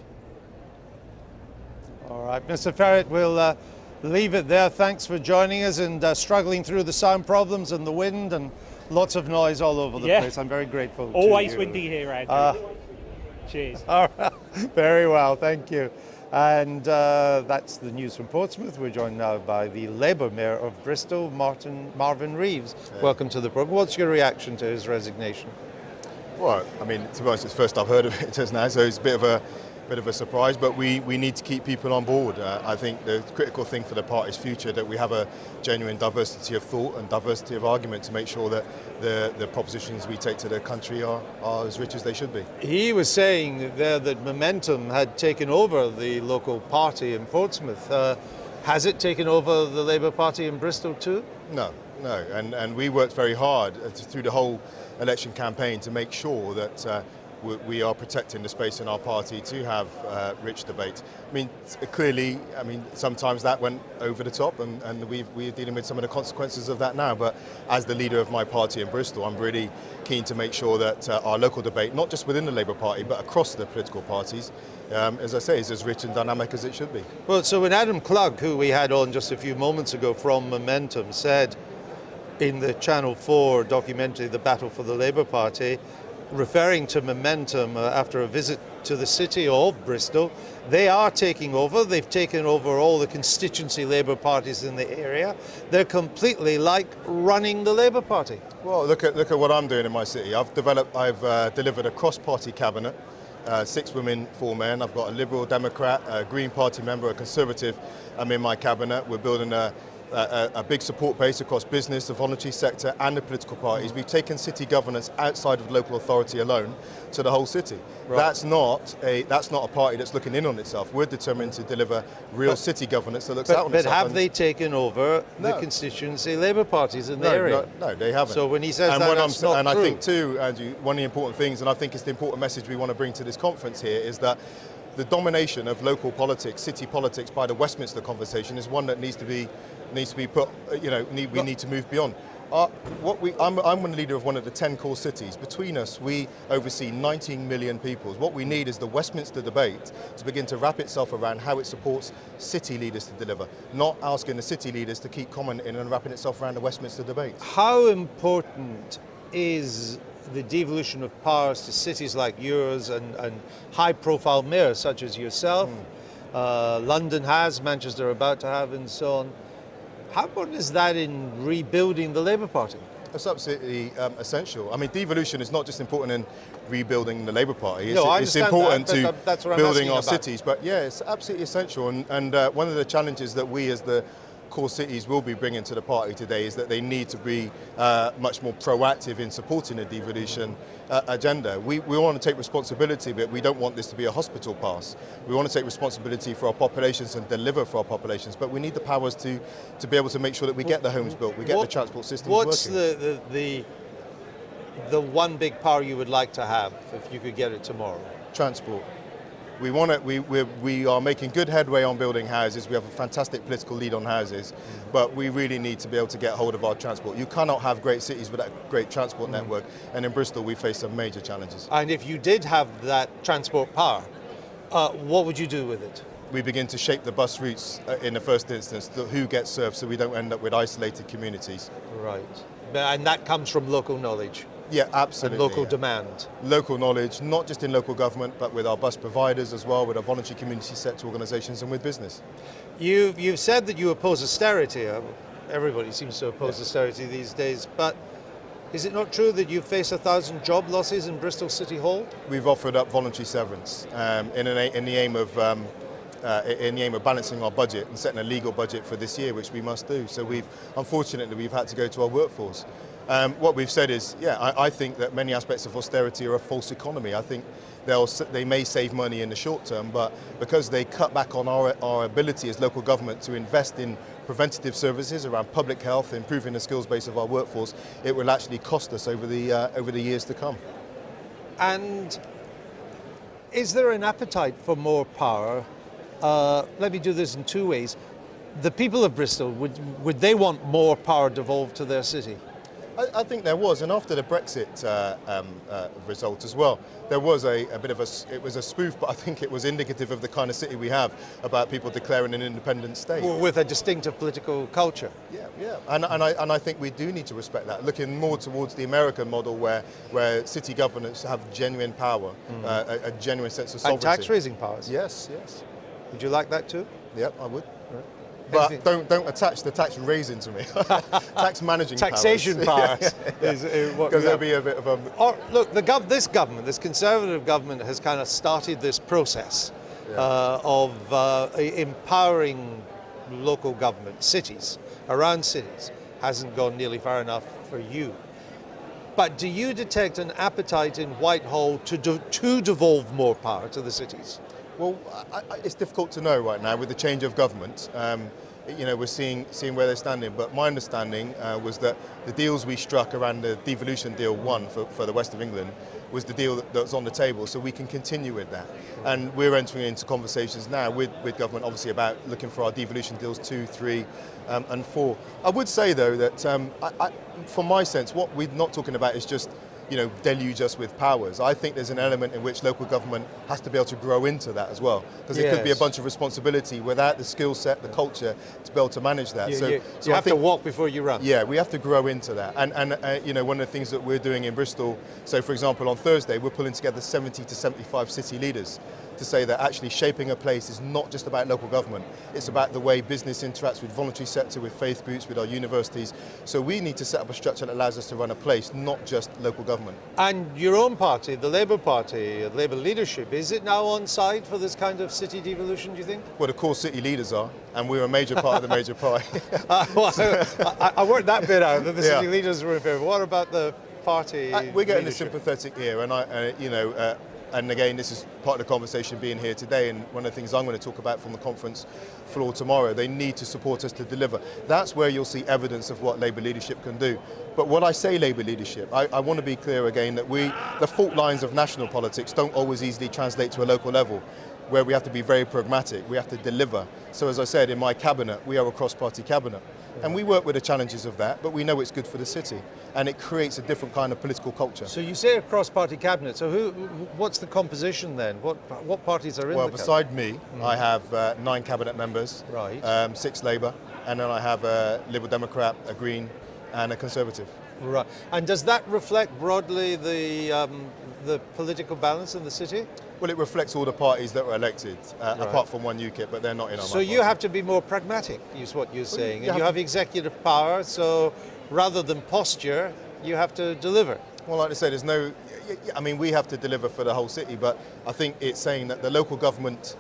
All right, Mr. Ferret, we'll leave it there. Thanks for joining us and struggling through the sound problems and the wind and lots of noise all over the place. I'm very grateful. Always windy here, Andrew. Cheers. All right. Very well, thank you. And that's the news from Portsmouth. We're joined now by the Labour Mayor of Bristol, Marvin Reeves. Welcome to the programme. What's your reaction to his resignation? Well, I mean, to be honest, it's the first I've heard of it just now, so it's a bit of a surprise, but we need to keep people on board. I think the critical thing for the party's future that we have a genuine diversity of thought and diversity of argument to make sure that the propositions we take to the country are as rich as they should be. He was saying there that Momentum had taken over the local party in Portsmouth. Has it taken over the Labour Party in Bristol too? No, and we worked very hard through the whole election campaign to make sure that we are protecting the space in our party to have rich debate. I mean, clearly, sometimes that went over the top, and we're dealing with some of the consequences of that now. But as the leader of my party in Bristol, I'm really keen to make sure that our local debate, not just within the Labour Party, but across the political parties, as I say, is as rich and dynamic as it should be. Well, so when Adam Klug, who we had on just a few moments ago from Momentum, said in the Channel 4 documentary, The Battle for the Labour Party, referring to Momentum after a visit to the city of Bristol, they are taking over. They've taken over all the constituency Labour parties in the area. They're completely like running the Labour Party. Well, look at what I'm doing in my city. I've delivered a cross-party cabinet, 6 women, 4 men. I've got a Liberal Democrat, a Green Party member, a Conservative in my cabinet. We're building a big support base across business, the voluntary sector and the political parties. We've taken city governance outside of local authority alone to the whole city. Right. That's not a party that's looking in on itself. We're determined to deliver real city governance that looks out on itself. But have they taken over the constituency Labour parties in the area? No, they haven't. So when he says and that's not true. I think too, Andrew, one of the important things, and I think it's the important message we want to bring to this conference here, is that the domination of local politics, city politics, by the Westminster conversation is one that needs to be put. We need to move beyond. I'm one leader of one of the 10 core cities. Between us, we oversee 19 million people. What we need is the Westminster debate to begin to wrap itself around how it supports city leaders to deliver, not asking the city leaders to keep commenting and wrapping itself around the Westminster debate. How important is the devolution of powers to cities like yours and high-profile mayors such as yourself? London has, Manchester about to have, and so on. How important is that in rebuilding the Labour Party? It's absolutely essential. I mean, devolution is not just important in rebuilding the Labour Party. It's important to building our about. Cities. But yeah, it's absolutely essential. And one of the challenges that we as the core cities will be bringing to the party today is that they need to be much more proactive in supporting the devolution agenda. We want to take responsibility, but we don't want this to be a hospital pass. We want to take responsibility for our populations and deliver for our populations, but we need the powers to be able to make sure that we get the homes built, we get the transport systems working. What's the one big power you would like to have if you could get it tomorrow? Transport. We are making good headway on building houses. We have a fantastic political lead on houses, but we really need to be able to get hold of our transport. You cannot have great cities without a great transport network, and in Bristol we face some major challenges. And if you did have that transport power, what would you do with it? We begin to shape the bus routes in the first instance, who gets served, so we don't end up with isolated communities. Right, and that comes from local knowledge. Yeah, absolutely. And local demand. Local knowledge, not just in local government, but with our bus providers as well, with our voluntary community sector organisations and with business. You've said that you oppose austerity. Everybody seems to oppose austerity these days, but is it not true that you face 1,000 job losses in Bristol City Hall? We've offered up voluntary severance in the aim of balancing our budget and setting a legal budget for this year, which we must do. So unfortunately we've had to go to our workforce. What we've said is, I think that many aspects of austerity are a false economy. I think they may save money in the short term, but because they cut back on our ability as local government to invest in preventative services around public health, improving the skills base of our workforce, it will actually cost us over the years to come. And is there an appetite for more power? Let me do this in 2 ways. The people of Bristol, would they want more power devolved to their city? I think there was, and after the Brexit result as well, there was a bit of it was a spoof, but I think it was indicative of the kind of city we have about people declaring an independent state. With a distinctive political culture. Yeah, and I think we do need to respect that, looking more towards the American model where city governments have genuine power, a genuine sense of sovereignty. And tax-raising powers. Yes. Would you like that too? Yep, I would. Right. But don't attach the tax raising to me. Tax managing taxation powers. Because there'll be a bit of a. Look, this Conservative government, has kind of started this process of empowering local government, cities, around cities. Hasn't gone nearly far enough for you. But do you detect an appetite in Whitehall to devolve more power to the cities? Well, it's difficult to know right now with the change of government. We're seeing where they're standing, but my understanding was that the deals we struck around the devolution deal 1 for the West of England was the deal that was on the table, so we can continue with that. And we're entering into conversations now with government, obviously, about looking for our devolution deals 2, 3 and 4. I would say, though, that from my sense, what we're not talking about is just deluge us with powers. I think there's an element in which local government has to be able to grow into that as well, because it could be a bunch of responsibility without the skill set, the culture to be able to manage that. So you have to walk before you run. Yeah, we have to grow into that. And one of the things that we're doing in Bristol, so for example on Thursday we're pulling together 70 to 75 city leaders to say that actually shaping a place is not just about local government, it's about the way business interacts with voluntary sector, with faith groups, with our universities. So we need to set up a structure that allows us to run a place, not just local government. And your own party, the Labour Party, Labour leadership, is it now on side for this kind of city devolution, do you think? Well, of course city leaders are, and we're a major part of the major party. I worked that bit out, that the city leaders were in favour. What about the party We're getting leadership? a sympathetic ear, and and again, this is part of the conversation being here today, and one of the things I'm going to talk about from the conference floor tomorrow. They need to support us to deliver. That's where you'll see evidence of what Labour leadership can do. But when I say Labour leadership, I want to be clear again that the fault lines of national politics don't always easily translate to a local level, where we have to be very pragmatic, we have to deliver. So as I said, in my cabinet, we are a cross-party cabinet. And we work with the challenges of that, but we know it's good for the city. And it creates a different kind of political culture. So you say a cross-party cabinet, so what's the composition then? What parties are in the cabinet? Well, beside me, I have 9 cabinet members, right. 6 Labour, and then I have a Liberal Democrat, a Green, and a Conservative. Right. And does that reflect broadly the political balance in the city? Well, it reflects all the parties that were elected, apart from one UKIP, but they're not in our So you have to be more pragmatic, is what you're saying. And you have executive power, so rather than posture, you have to deliver. Well, like I said, we have to deliver for the whole city, but I think it's saying that the local government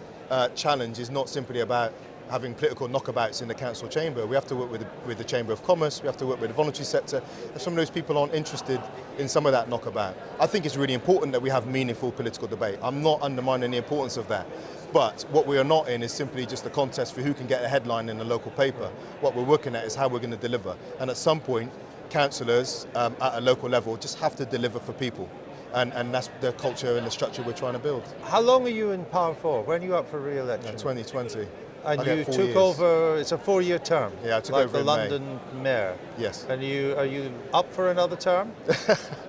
challenge is not simply about having political knockabouts in the council chamber. We have to work with the Chamber of Commerce, we have to work with the voluntary sector. If some of those people aren't interested in some of that knockabout, I think it's really important that we have meaningful political debate. I'm not undermining the importance of that. But what we are not in is simply just a contest for who can get a headline in the local paper. What we're working at is how we're going to deliver. And at some point, councillors at a local level just have to deliver for people. And that's the culture and the structure we're trying to build. How long are you in power for? When are you up for re-election? 2020. And you took over, it's a 4-year term? Yeah, I took like over the in London mayor? Yes. And are you up for another term?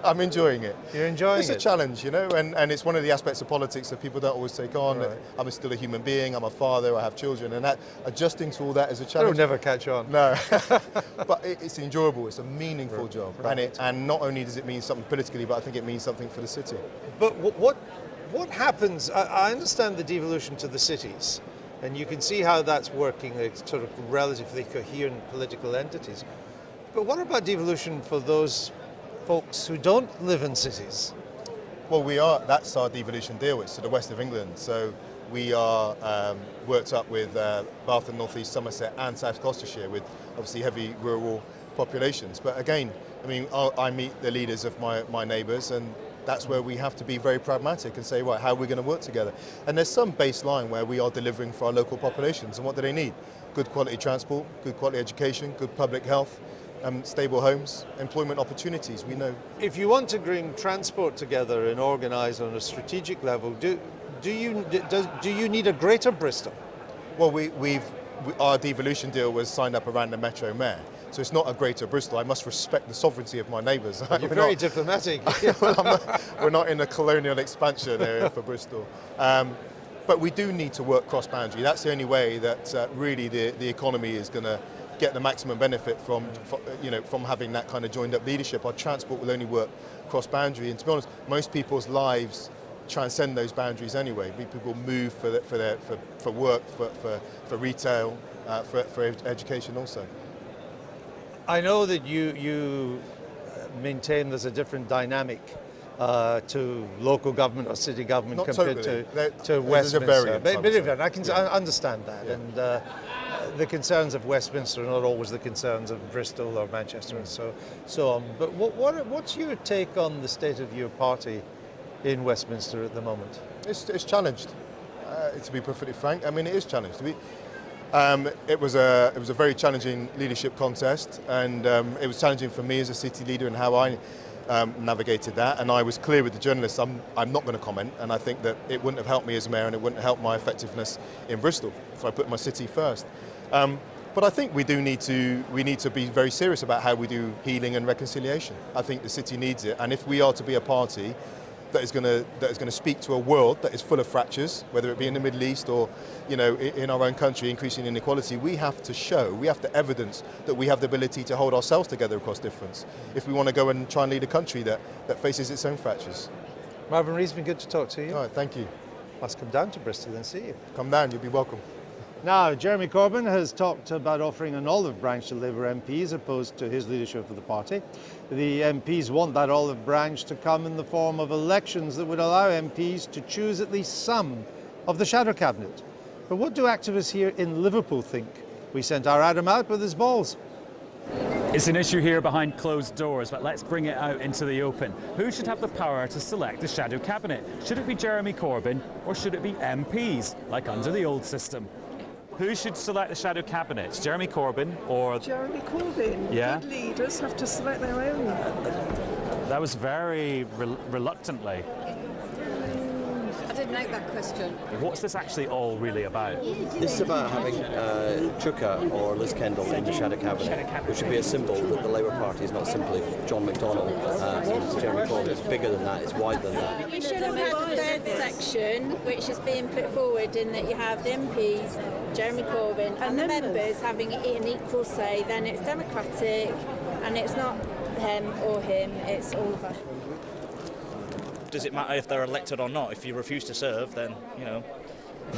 I'm enjoying it. You're enjoying it? It's a challenge, and it's one of the aspects of politics that people don't always take on. Right. I'm still a human being, I'm a father, I have children, and that adjusting to all that is a challenge. It'll never catch on. No, but it's enjoyable, it's a meaningful job. Right. And not only does it mean something politically, but I think it means something for the city. But what happens, I understand the devolution to the cities, and you can see how that's working, sort of relatively coherent political entities. But what about devolution for those folks who don't live in cities? Well, that's our devolution deal. It's to the west of England. So we are worked up with Bath and North East Somerset and South Gloucestershire with obviously heavy rural populations. But again, I meet the leaders of my neighbours, and that's where we have to be very pragmatic and say, right, how are we going to work together? And there's some baseline where we are delivering for our local populations. And what do they need? Good quality transport, good quality education, good public health, stable homes, employment opportunities, we know. If you want to bring transport together and organise on a strategic level, do you need a greater Bristol? Well, our devolution deal was signed up around the Metro Mayor. So it's not a greater Bristol. I must respect the sovereignty of my neighbours. You're very diplomatic. We're not in a colonial expansion area for Bristol. But we do need to work cross-boundary. That's the only way that really the economy is going to get the maximum benefit from having that kind of joined-up leadership. Our transport will only work cross-boundary. And to be honest, most people's lives transcend those boundaries anyway. People move for work, for retail, for education also. I know that you maintain there's a different dynamic to local government or city government compared to Westminster. I can understand that, and the concerns of Westminster are not always the concerns of Bristol or Manchester and so on. But what's your take on the state of your party in Westminster at the moment? It's challenged, to be perfectly frank. I mean, it is challenged. It was a very challenging leadership contest, and it was challenging for me as a city leader and how I navigated that, and I was clear with the journalists, I'm not going to comment, and I think that it wouldn't have helped me as mayor and it wouldn't have helped my effectiveness in Bristol, so I put my city first. But I think we need to be very serious about how we do healing and reconciliation. I think the city needs it, and if we are to be a party that is going to speak to a world that is full of fractures, whether it be in the Middle East or, you know, in our own country, increasing inequality, we have to evidence that we have the ability to hold ourselves together across difference if we want to go and try and lead a country that faces its own fractures. Marvin Rees, been good to talk to you. All right, thank you. Must come down to Bristol and see you. Come down, you'll be welcome. Now, Jeremy Corbyn has talked about offering an olive branch to Labour MPs opposed to his leadership of the party. The MPs want that olive branch to come in the form of elections that would allow MPs to choose at least some of the shadow cabinet. But what do activists here in Liverpool think? We sent our Adam out with his balls. It's an issue here behind closed doors, but let's bring it out into the open. Who should have the power to select the shadow cabinet? Should it be Jeremy Corbyn or should it be MPs, like under the old system? Who should select the shadow cabinet? Jeremy Corbyn or... Jeremy Corbyn. Yeah? Good leaders have to select their own. That was very reluctantly. I didn't like that question. What's this actually all really about? This is about having Chuka or Liz Kendall in the shadow cabinet, which should be a symbol that the Labour Party is not simply John McDonnell and Jeremy Corbyn. It's bigger than that, it's wider than that. We should have had a third section, which is being put forward in that you have the MPs, Jeremy Corbyn, and the members having an equal say. Then it's democratic, and it's not them or him, it's all of us. Does it matter if they're elected or not? If you refuse to serve, then, you know.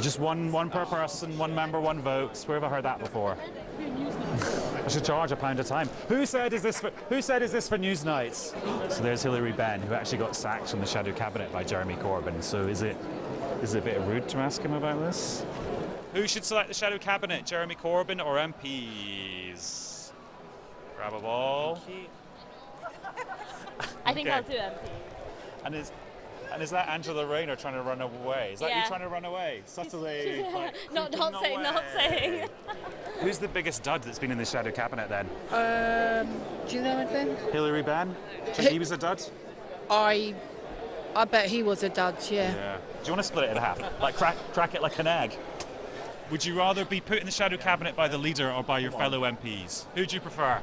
Just one per person, one member, one vote. Where have I heard that before? I should charge £1 a time. Who said is this for news nights? So there's Hilary Benn, who actually got sacked from the shadow cabinet by Jeremy Corbyn. So is it a bit rude to ask him about this? Who should select the shadow cabinet, Jeremy Corbyn or MPs? Grab a ball. I think Okay. I'll do MP. And is that Angela Rayner trying to run away? Is that Yeah. you trying to run away? Subtly, like, not saying. Who's the biggest dud that's been in the shadow cabinet then? Do you know anything? Hilary Benn? Do you think he was a dud? I bet he was a dud, yeah. Yeah. Do you want to split it in half? Like crack it like an egg? Would you rather be put in the shadow cabinet by the leader or by your fellow MPs? Who do you prefer?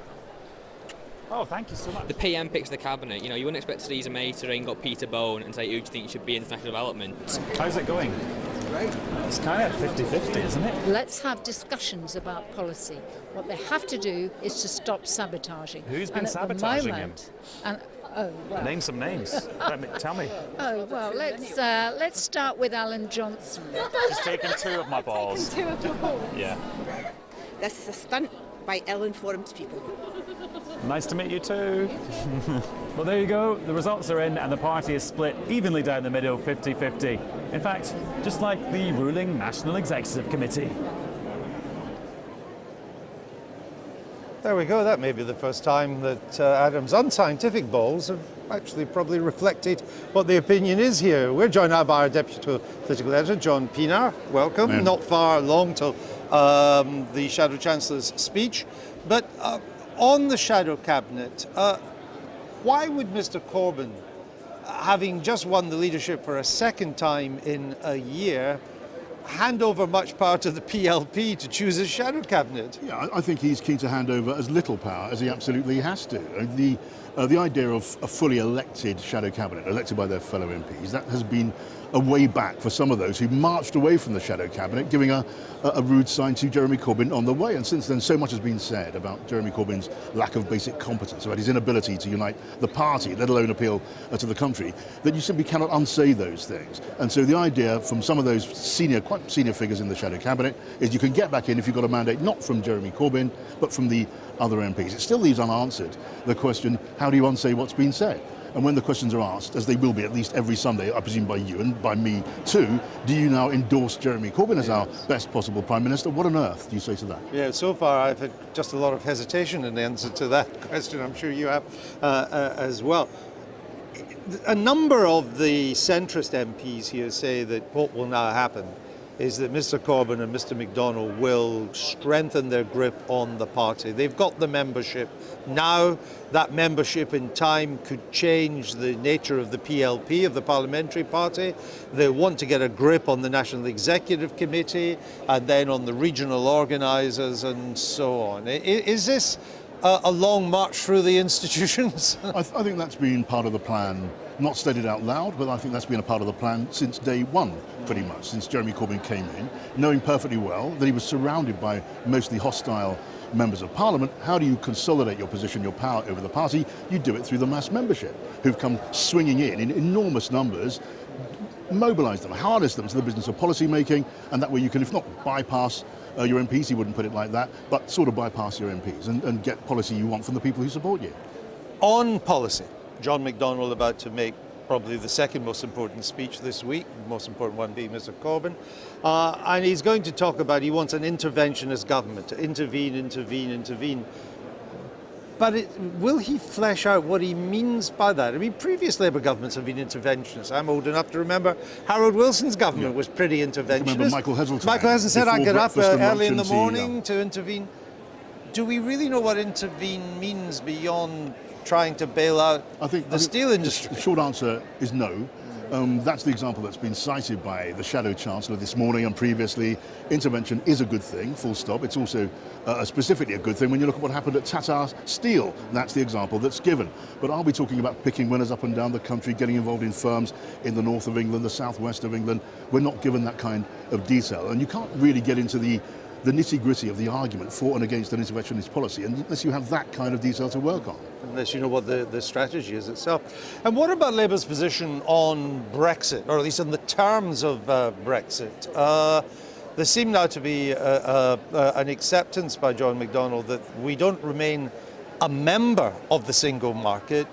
Oh, thank you so much. The PM picks the cabinet. You know, you wouldn't expect Theresa May to ring up Peter Bone and say, who do you think should be in international development? How's it going? It's kind of 50-50, isn't it? Let's have discussions about policy. What they have to do is to stop sabotaging. Who's been And at the sabotaging moment, him? Well. Name some names. Tell me. Oh well, let's start with Alan Johnson. She's taken 2 of my balls. Taken 2 of your balls. Yeah. This is a stunt by ill-informed people. Nice to meet you too. Well, there you go. The results are in and the party is split evenly down the middle, 50-50. In fact, just like the ruling National Executive Committee. There we go. That may be the first time that Adam's unscientific balls have actually probably reflected what the opinion is here. We're joined now by our Deputy Political Editor, John Pienaar. Welcome. Yeah. Not far long till the Shadow Chancellor's speech. But on the Shadow Cabinet, why would Mr Corbyn, having just won the leadership for a second time in a year, hand over much power to the PLP to choose his shadow cabinet? Yeah, I think he's keen to hand over as little power as he absolutely has to. The idea of a fully elected shadow cabinet, elected by their fellow MPs, that has been a way back for some of those who marched away from the shadow cabinet, giving a rude sign to Jeremy Corbyn on the way. And since then, so much has been said about Jeremy Corbyn's lack of basic competence, about his inability to unite the party, let alone appeal to the country, that you simply cannot unsay those things. And so the idea from some of those quite senior figures in the shadow cabinet is you can get back in if you've got a mandate not from Jeremy Corbyn, but from the other MPs. It still leaves unanswered the question, how do you unsay what's been said? And when the questions are asked, as they will be at least every Sunday, I presume by you and by me too, do you now endorse Jeremy Corbyn as our best possible Prime Minister? What on earth do you say to that? Yeah, so far I've had just a lot of hesitation in the answer to that question. I'm sure you have as well. A number of the centrist MPs here say that what will now happen is that Mr. Corbyn and Mr. McDonnell will strengthen their grip on the party. They've got the membership now. That membership in time could change the nature of the PLP, of the Parliamentary Party. They want to get a grip on the National Executive Committee and then on the regional organisers and so on. Is this a long march through the institutions? I think that's been part of the plan. Not stated out loud, but I think that's been a part of the plan since day one, pretty much, since Jeremy Corbyn came in, knowing perfectly well that he was surrounded by mostly hostile members of Parliament. How do you consolidate your position, your power over the party? You do it through the mass membership, who've come swinging in enormous numbers, mobilise them, harness them to the business of policy making, and that way you can, if not bypass your MPs, he wouldn't put it like that, but sort of bypass your MPs and get policy you want from the people who support you. On policy, John McDonnell about to make probably the second most important speech this week, the most important one being Mr. Corbyn, and he's going to talk about he wants an interventionist government to intervene. But will he flesh out what he means by that? I mean, previous Labour governments have been interventionists. I'm old enough to remember Harold Wilson's government was pretty interventionist. Remember Michael Heseltine? Michael Heseltine said, I get up early in the and morning to intervene. Do we really know what intervene means beyond trying to bail out the steel industry? The short answer is no. That's the example that's been cited by the Shadow Chancellor this morning and previously. Intervention is a good thing, full stop. It's also specifically a good thing when you look at what happened at Tata Steel. That's the example that's given. But are we talking about picking winners up and down the country, getting involved in firms in the north of England, the southwest of England? We're not given that kind of detail. And you can't really get into the nitty-gritty of the argument for and against an interventionist policy unless you have that kind of detail to work on. Unless you know what the strategy is itself. And what about Labour's position on Brexit, or at least on the terms of Brexit? There seemed now to be an acceptance by John McDonnell that we don't remain a member of the single market,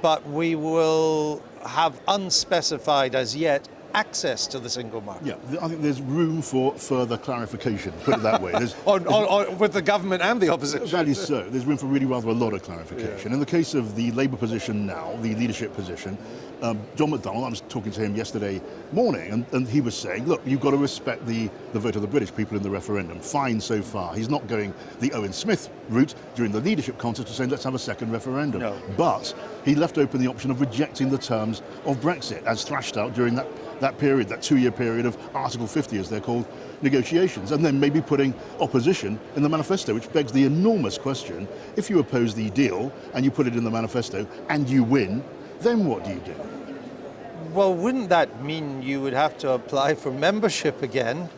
but we will have unspecified as yet access to the single market. Yeah, I think there's room for further clarification, put it that way. With the government and the opposition. That is so. There's room for really rather a lot of clarification. In the case of the Labour position now, the leadership position, John McDonnell, I was talking to him yesterday morning, and he was saying, look, you've got to respect the vote of the British people in the referendum. Fine so far. He's not going the Owen Smith route during the leadership contest of saying, let's have a second referendum. No. But he left open the option of rejecting the terms of Brexit, as thrashed out during that period, that 2-year period of Article 50, as they're called, negotiations, and then maybe putting opposition in the manifesto, which begs the enormous question, if you oppose the deal and you put it in the manifesto and you win, then what do you do? Well, wouldn't that mean you would have to apply for membership again?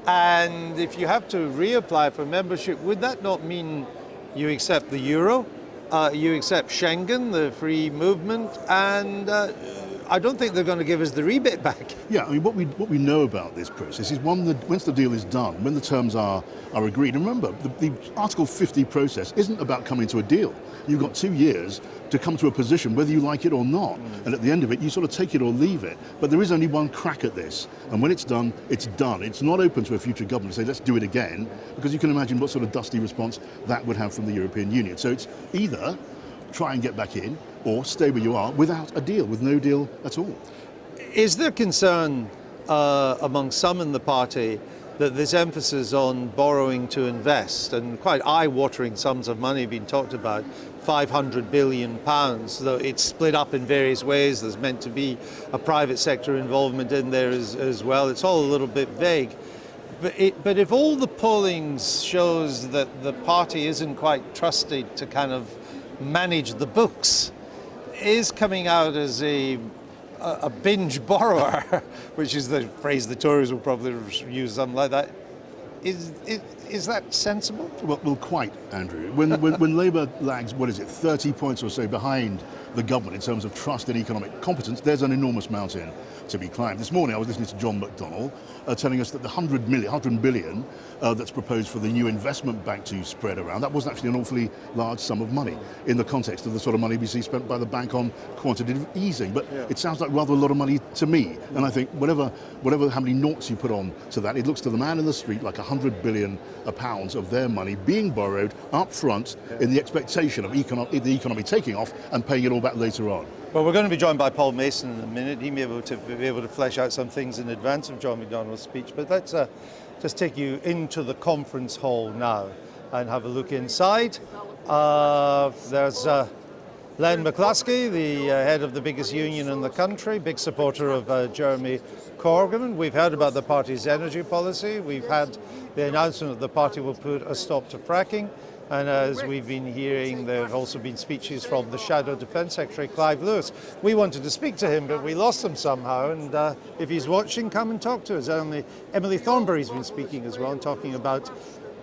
And if you have to reapply for membership, would that not mean you accept the euro, you accept Schengen, the free movement, and I don't think they're going to give us the rebate back. Yeah, I mean, what we know about this process is once the deal is done, when the terms are agreed, and remember, the Article 50 process isn't about coming to a deal. You've got 2 years to come to a position, whether you like it or not. And at the end of it, you sort of take it or leave it. But there is only one crack at this. And when it's done, it's done. It's not open to a future government to say, let's do it again, because you can imagine what sort of dusty response that would have from the European Union. So it's either try and get back in, or stay where you are without a deal, with no deal at all. Is there concern among some in the party that this emphasis on borrowing to invest, and quite eye-watering sums of money being talked about, £500 billion, though it's split up in various ways, there's meant to be a private sector involvement in there as well, it's all a little bit vague. But if all the polling shows that the party isn't quite trusted to kind of manage the books, is coming out as a binge borrower, which is the phrase the Tories will probably use, something like that. Is that sensible? Well, quite, Andrew. When Labour lags, 30 points or so behind the government in terms of trust and economic competence, there's an enormous mountain to be climbed. This morning I was listening to John McDonnell telling us that the 100 billion that's proposed for the new investment bank to spread around, that wasn't actually an awfully large sum of money in the context of the sort of money we see spent by the bank on quantitative easing. But it sounds like rather a lot of money to me. And I think whatever how many noughts you put on to that, it looks to the man in the street like £100 billion of their money being borrowed up front in the expectation of the economy taking off and paying it all back later on. Well, we're going to be joined by Paul Mason in a minute. He may be able to flesh out some things in advance of John McDonnell's speech. But let's just take you into the conference hall now and have a look inside. There's Len McCluskey, the head of the biggest union in the country, big supporter of Jeremy Corbyn. We've heard about the party's energy policy. We've had the announcement that the party will put a stop to fracking. And as we've been hearing, there have also been speeches from the Shadow Defence Secretary, Clive Lewis. We wanted to speak to him, but we lost him somehow. And if he's watching, come and talk to us. Emily Thornberry's been speaking as well and talking about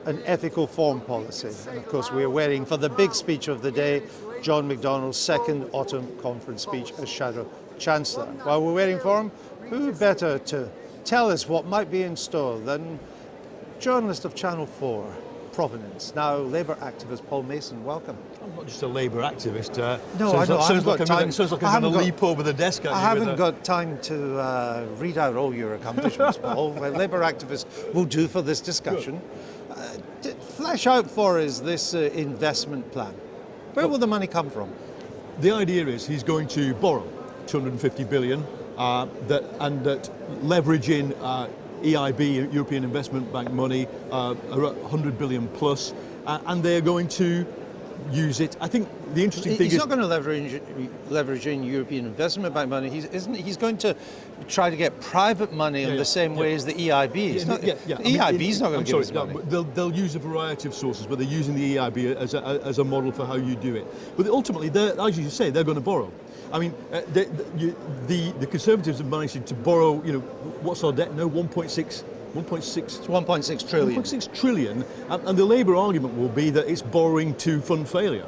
an ethical foreign policy. And of course, we're waiting for the big speech of the day, John McDonnell's second autumn conference speech as Shadow Chancellor. While we're waiting for him, who better to tell us what might be in store than journalist of Channel 4, Provenance, now Labour activist Paul Mason. Welcome. I'm not just a Labour activist. No, I know. Sounds like I'm going to leap over the desk at you. I haven't got time to read out all your accomplishments, Paul. Well, Labour activist will do for this discussion. Flesh out for us this investment plan. Where will the money come from? The idea is he's going to borrow 250 billion that leverage in EIB, European Investment Bank money, 100 billion plus, and they're going to use it. I think the interesting thing is... He's not going to leverage in European Investment Bank money. He's going to try to get private money in the same way as the EIB. EIB's not going to give us money. They'll use a variety of sources, but they're using the EIB as a model for how you do it. But ultimately, as you say, they're going to borrow. I mean, the Conservatives have managed to borrow, what's our debt now? 1.6 trillion. 1.6 trillion, and the Labour argument will be that it's borrowing to fund failure.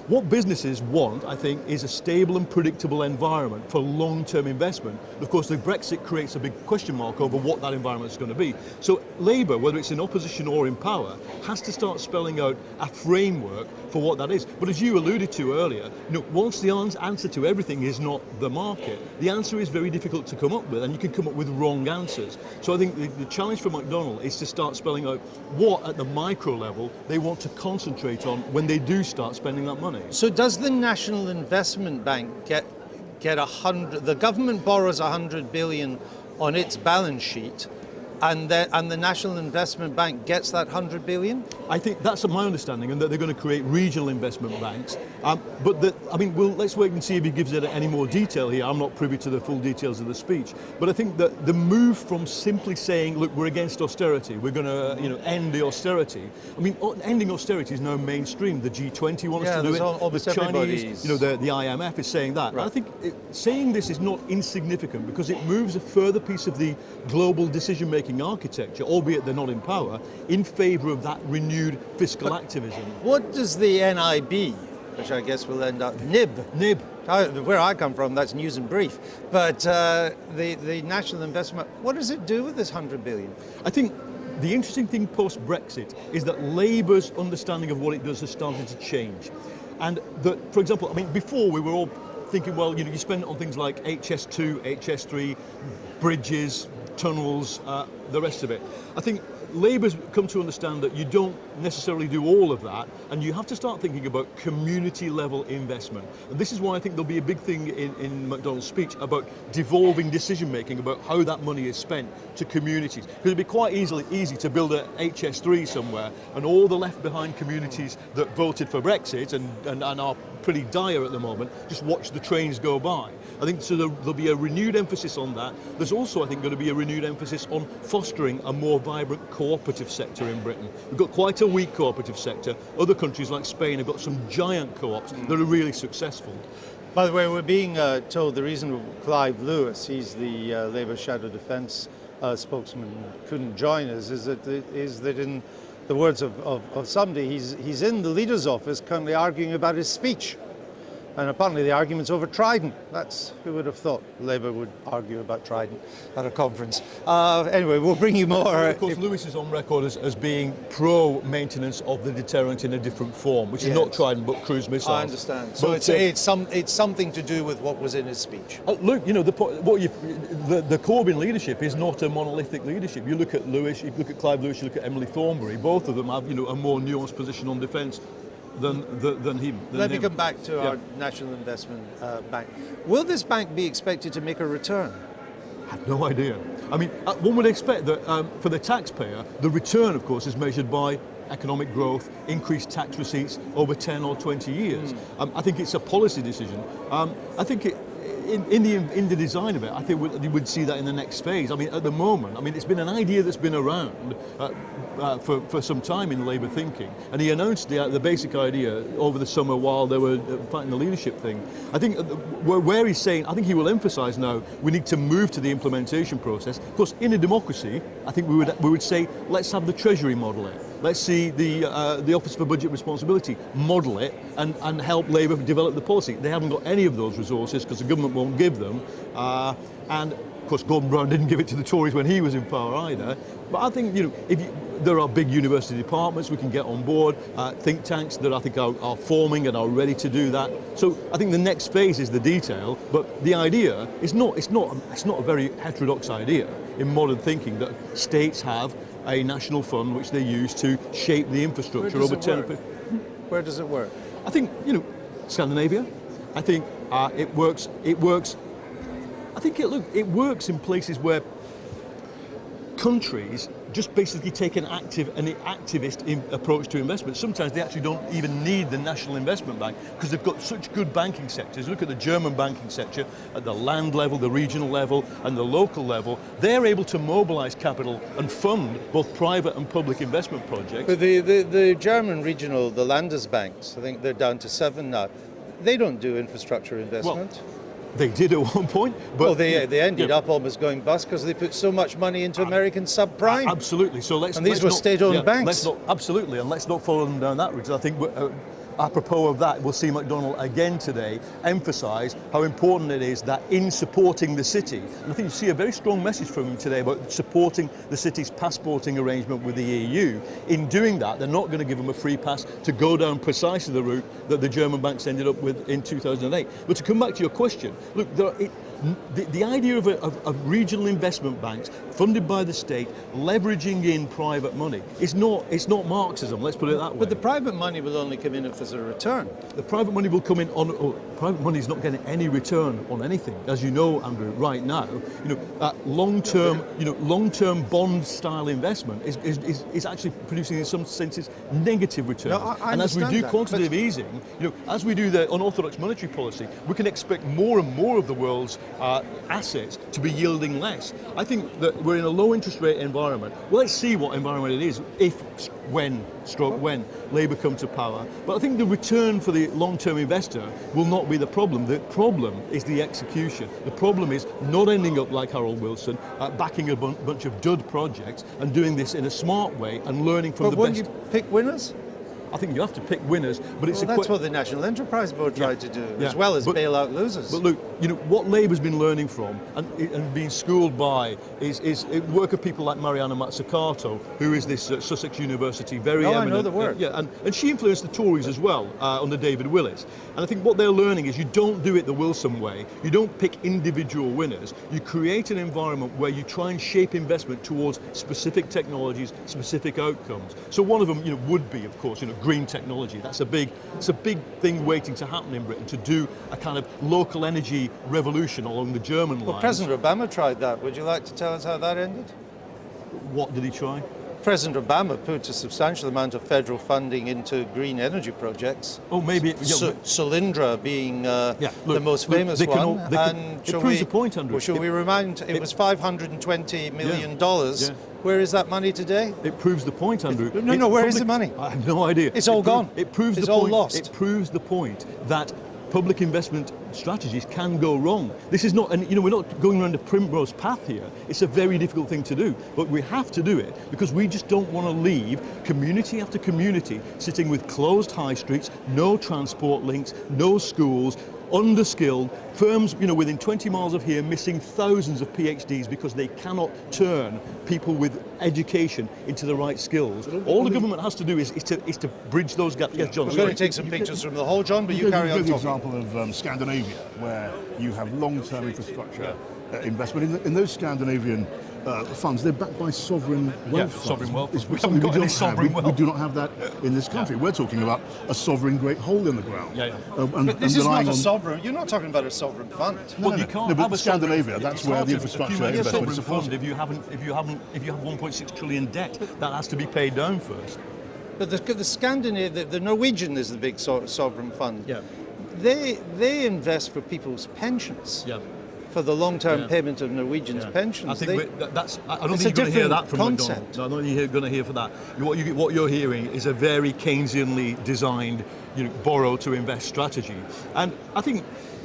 What businesses want, I think, is a stable and predictable environment for long-term investment. Of course, the Brexit creates a big question mark over what that environment is going to be. So Labour, whether it's in opposition or in power, has to start spelling out a framework for what that is. But as you alluded to earlier, whilst the answer to everything is not the market, the answer is very difficult to come up with, and you can come up with wrong answers. So I think the challenge for McDonnell is to start spelling out what, at the micro level, they want to concentrate on when they do start spending that money. So does the National Investment Bank get 100? The government borrows 100 billion on its balance sheet, and the National Investment Bank gets that 100 billion? I think that's my understanding, and that they're going to create regional investment banks. Let's wait and see if he gives it any more detail here. I'm not privy to the full details of the speech, but I think that the move from simply saying, look, we're against austerity, we're going to end the austerity. I mean, ending austerity is now mainstream. The G20 wants to do it. The Chinese, the IMF is saying that. Right. I think saying this is not insignificant because it moves a further piece of the global decision-making architecture, albeit they're not in power, in favour of that renewed fiscal activism. What does the NIB, which I guess will end up NIB. Where I come from, that's News and Brief. But the National Investment, what does it do with this 100 billion? I think the interesting thing post-Brexit is that Labour's understanding of what it does has started to change. And that, for example, before we were all thinking, well, you spend it on things like HS2, HS3, bridges, tunnels, the rest of it. I think Labour's come to understand that you don't necessarily do all of that, and you have to start thinking about community level investment. And this is why I think there'll be a big thing in McDonnell's speech about devolving decision making about how that money is spent to communities. Because it'd be quite easy to build a HS3 somewhere, and all the left behind communities that voted for Brexit and are pretty dire at the moment just watch the trains go by. I think so there'll be a renewed emphasis on that. There's also, I think, going to be a renewed emphasis on fostering a more vibrant cooperative sector in Britain. We've got quite a weak cooperative sector. Other countries like Spain have got some giant co-ops that are really successful. By the way, we're being told the reason Clive Lewis, he's the Labour Shadow Defence spokesman, couldn't join us is that in the words of somebody, he's in the leader's office currently arguing about his speech. And apparently the argument's over Trident. Who would have thought Labour would argue about Trident at a conference? Anyway, we'll bring you more. Of course, Lewis is on record as being pro-maintenance of the deterrent in a different form, which is not Trident but cruise missiles. I understand. So it's something to do with what was in his speech. Look, the Corbyn leadership is not a monolithic leadership. You look at Lewis, you look at Clive Lewis, you look at Emily Thornberry. Both of them have, a more nuanced position on defence. than him. Let me come back to our National Investment Bank. Will this bank be expected to make a return? I have no idea. I mean, one would expect that for the taxpayer, the return, of course, is measured by economic growth, increased tax receipts over 10 or 20 years. I think it's a policy decision. I think in the design of it, I think you would see that in the next phase. I mean, at the moment, I mean, it's been an idea that's been around for some time in Labour thinking, and he announced the basic idea over the summer while they were fighting the leadership thing. I think where he's saying, I think he will emphasise now, we need to move to the implementation process. Of course, in a democracy, I think we would say, let's have the Treasury model it. Let's see the Office for Budget Responsibility model it and help Labour develop the policy. They haven't got any of those resources because the government won't give them. And of course, Gordon Brown didn't give it to the Tories when he was in power either. But I think, there are big university departments we can get on board, think tanks that I think are forming and are ready to do that. So I think the next phase is the detail, but the idea is it's not a very heterodox idea in modern thinking that states have a national fund which they use to shape the infrastructure over 10 years. Where does it work? I think, Scandinavia. I think it works. I think it works in places where countries just basically take an activist approach to investment. Sometimes they actually don't even need the National Investment Bank because they've got such good banking sectors. Look at the German banking sector at the land level, the regional level, and the local level. They're able to mobilise capital and fund both private and public investment projects. But the German regional, the Landesbanks, I think they're down to 7 now. They don't do infrastructure investment. Well, they did at one point, but they ended up almost going bust because they put so much money into American subprime. Absolutely. So these were state-owned banks. Absolutely, and let's not follow them down that route. I think apropos of that, we'll see McDonnell again today emphasise how important it is that in supporting the city, and I think you see a very strong message from him today about supporting the city's passporting arrangement with the EU. In doing that, they're not going to give them a free pass to go down precisely the route that the German banks ended up with in 2008. But to come back to your question, look, the idea of regional investment banks funded by the state leveraging in private money it's not Marxism, let's put it that way. But the private money will only come in if there's a return. The private money will come in private money is not getting any return on anything, as you know, Andrew. Right now, long-term bond style investment is actually producing in some senses negative returns. No, I and as we do quantitative easing, as we do the unorthodox monetary policy, we can expect more and more of the world's assets to be yielding less. I think that we're in a low interest rate environment. Well, let's see what environment it is when Labour come to power. But I think the return for the long-term investor will not be the problem. The problem is the execution. The problem is not ending up like Harold Wilson, backing a bunch of dud projects and doing this in a smart way and learning from the best. But won't you pick winners? I think you have to pick winners, but that's what the National Enterprise Board tried to do, as well as bail out losers. But look, what Labour's been learning from and being schooled by is work of people like Mariana Mazzucato, who is this Sussex University very eminent. I know the work. And she influenced the Tories as well under David Willis. And I think what they're learning is you don't do it the Wilson way. You don't pick individual winners. You create an environment where you try and shape investment towards specific technologies, specific outcomes. So one of them, would be, of course, green technology. It's a big thing waiting to happen in Britain, to do a kind of local energy revolution along the German lines. Well, President Obama tried that. Would you like to tell us how that ended? What did he try? President Obama put a substantial amount of federal funding into green energy projects. Oh, maybe. Solyndra being the most famous one. It proves the point, Andrew. Well, shall we remind, it was $520 million. Where is that money today? It proves the point, Andrew. No, where is the money? I have no idea. It's all gone. It proves it's the all point. Lost. It proves the point that public investment strategies can go wrong. This is not, we're not going around a primrose path here. It's a very difficult thing to do, but we have to do it because we just don't want to leave community after community sitting with closed high streets, no transport links, no schools, underskilled, firms within 20 miles of here missing thousands of PhDs because they cannot turn people with education into the right skills. All the government has to do is to bridge those gaps. Yes, John. We're going to take some pictures from the hall, John, but you carry on talking. The example of Scandinavia, where you have long-term infrastructure investment. In those Scandinavian funds, they're backed by sovereign wealth funds. sovereign wealth funds. We Something haven't got any sovereign we wealth. do not have that in this country. We're talking about a sovereign great hole in the ground. But this is not relying a on- sovereign. You're not talking about a sovereign fund. Well, you can't but have a Scandinavia, sovereign- that's it's where hard the to infrastructure accumulate a investment is sovereign fund supposed. if you have 1.6 trillion debt. That has to be paid down first. But the Scandinavian, the Norwegian is the big sovereign fund. Yeah. They invest for people's pensions. Yeah. For the long-term Yeah. payment of Norwegians' pensions. I think that's. I don't it's think you're going a to hear different that from concept. McDonnell. No, I don't think you're going to hear for that. What you're hearing is a very Keynesianly designed, borrow to invest strategy, and I think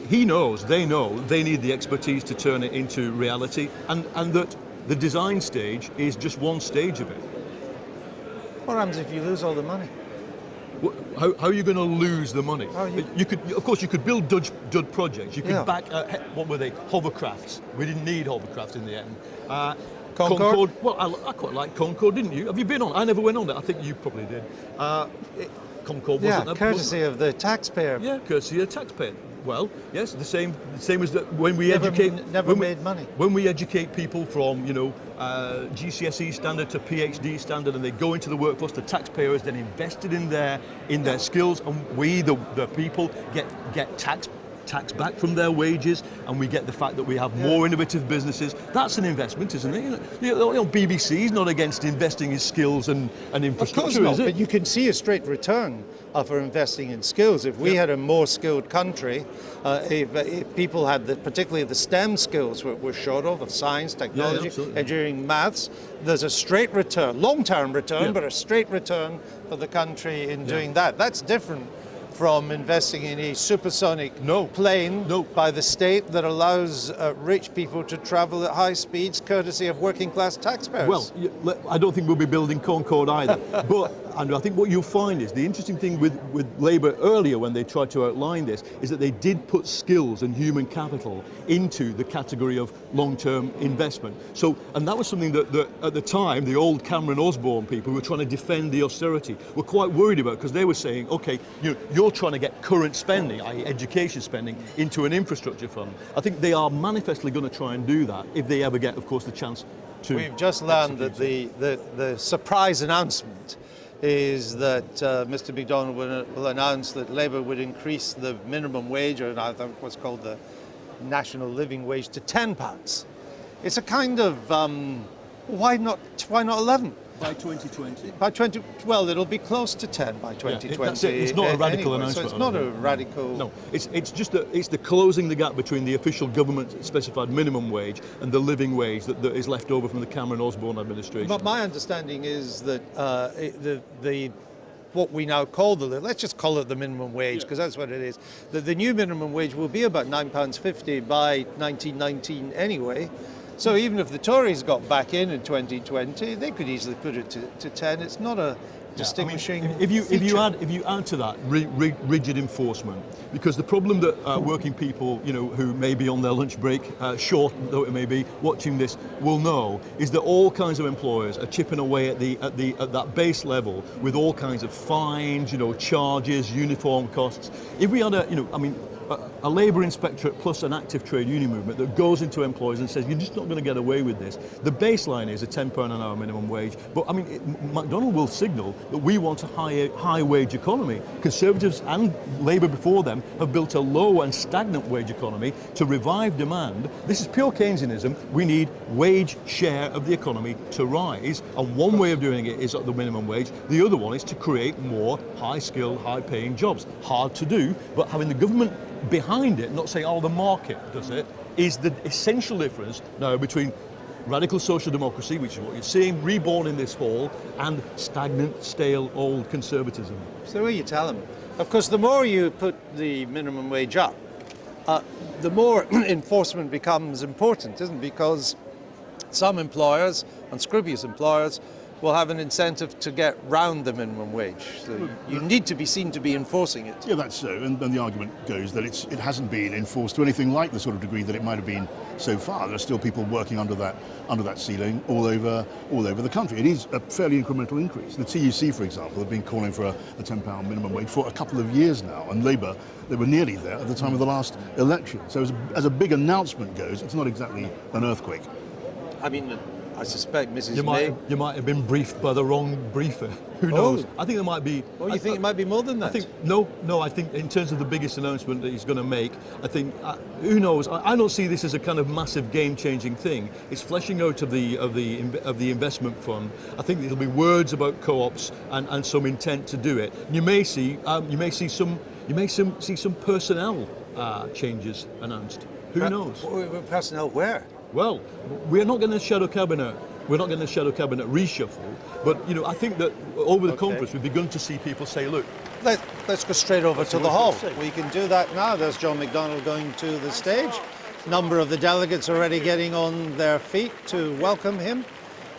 he knows, they know, they need the expertise to turn it into reality, and that the design stage is just one stage of it. What happens if you lose all the money? How are you going to lose the money? You could, of course, you could build dud projects. You could Yeah. back what were they? Hovercrafts. We didn't need hovercrafts in the end. Concorde? Well, I quite like Concorde, didn't you? Have you been on? I never went on it. I think you probably did. Concorde wasn't. Yeah, courtesy of the taxpayer. Yeah, courtesy of the taxpayer. Well, yes, the same as that when we Never- educate. never made money. When we educate people from GCSE standard to PhD standard, and they go into the workforce, the taxpayer is then invested in their skills, and we, the people, get tax back from their wages, and we get the fact that we have more innovative businesses. That's an investment, isn't it? BBC's not against investing in skills and infrastructure, Of course not, is it? but you can see a straight return for investing in skills. If we had a more skilled country, if people had particularly the STEM skills were short of science, technology, absolutely. engineering, maths, there's a straight return, long-term return, but a straight return for the country in doing that. That's different from investing in a supersonic plane by the state that allows rich people to travel at high speeds courtesy of working class taxpayers. Well, I don't think we'll be building Concorde either. But Andrew, I think what you'll find is the interesting thing with Labour earlier when they tried to outline this is that they did put skills and human capital into the category of long-term investment. So, and that was something that at the time, the old Cameron Osborne people who were trying to defend the austerity were quite worried about, because they were saying, okay, you're trying to get current spending, i.e. education spending, into an infrastructure fund. I think they are manifestly going to try and do that if they ever get, of course, the chance to. We've just learned that the surprise announcement is that Mr. McDonnell will announce that Labour would increase the minimum wage, or I think what's called the national living wage, to £10. It's a kind of why not 11? By 2020. By well, it'll be close to 10 by 2020. That's it. It's not a radical anyway, announcement. So it's not a radical. No, it's just it's the closing the gap between the official government specified minimum wage and the living wage that is left over from the Cameron Osborne administration. But my understanding is that the what we now call let's just call it the minimum wage, because that's what it is. The new minimum wage will be about £9.50 by 1919 anyway. So even if the Tories got back in 2020, they could easily put it to 10. It's not a distinguishing if you feature. add to that rigid enforcement, because the problem that working people who may be on their lunch break, short though it may be, watching this will know is that all kinds of employers are chipping away at that base level with all kinds of fines, charges, uniform costs. If we had a labour inspectorate plus an active trade union movement that goes into employers and says, you're just not going to get away with this. The baseline is a £10 an hour minimum wage. But McDonnell will signal that we want a high wage economy. Conservatives and Labour before them have built a low and stagnant wage economy to revive demand. This is pure Keynesianism. We need wage share of the economy to rise. And one way of doing it is at the minimum wage. The other one is to create more high-skilled, high-paying jobs. Hard to do, but having the government behind it, not saying, the market does it, is the essential difference now between radical social democracy, which is what you're seeing reborn in this hall, and stagnant, stale, old conservatism. It's the way you tell them. Of course, the more you put the minimum wage up, the more enforcement becomes important, isn't it? Because some employers, unscrupulous employers, will have an incentive to get round the minimum wage. So you need to be seen to be enforcing it. Yeah, that's so. And the argument goes that it hasn't been enforced to anything like the sort of degree that it might have been so far. There are still people working under that ceiling all over the country. It is a fairly incremental increase. The TUC, for example, have been calling for a £10 minimum wage for a couple of years now, and Labour, they were nearly there at the time of the last election. So as a big announcement goes, it's not exactly an earthquake. I mean, I suspect Mrs. You May. might have been briefed by the wrong briefer. Who knows? I think there might be. Oh, you think it might be more than that? I think no. I think in terms of the biggest announcement that he's going to make, I think who knows? I don't see this as a kind of massive game-changing thing. It's fleshing out of the investment fund. I think there'll be words about co-ops and some intent to do it. You may see some personnel changes announced. Who knows? Personnel where? Well, we're not going to shadow cabinet. We're not going to shadow cabinet reshuffle. But I think that over the conference we've begun to see people say, look. Let's go straight over to the hall. We can do that now. There's John McDonnell going to the stage. Number of the delegates already getting on their feet to welcome him.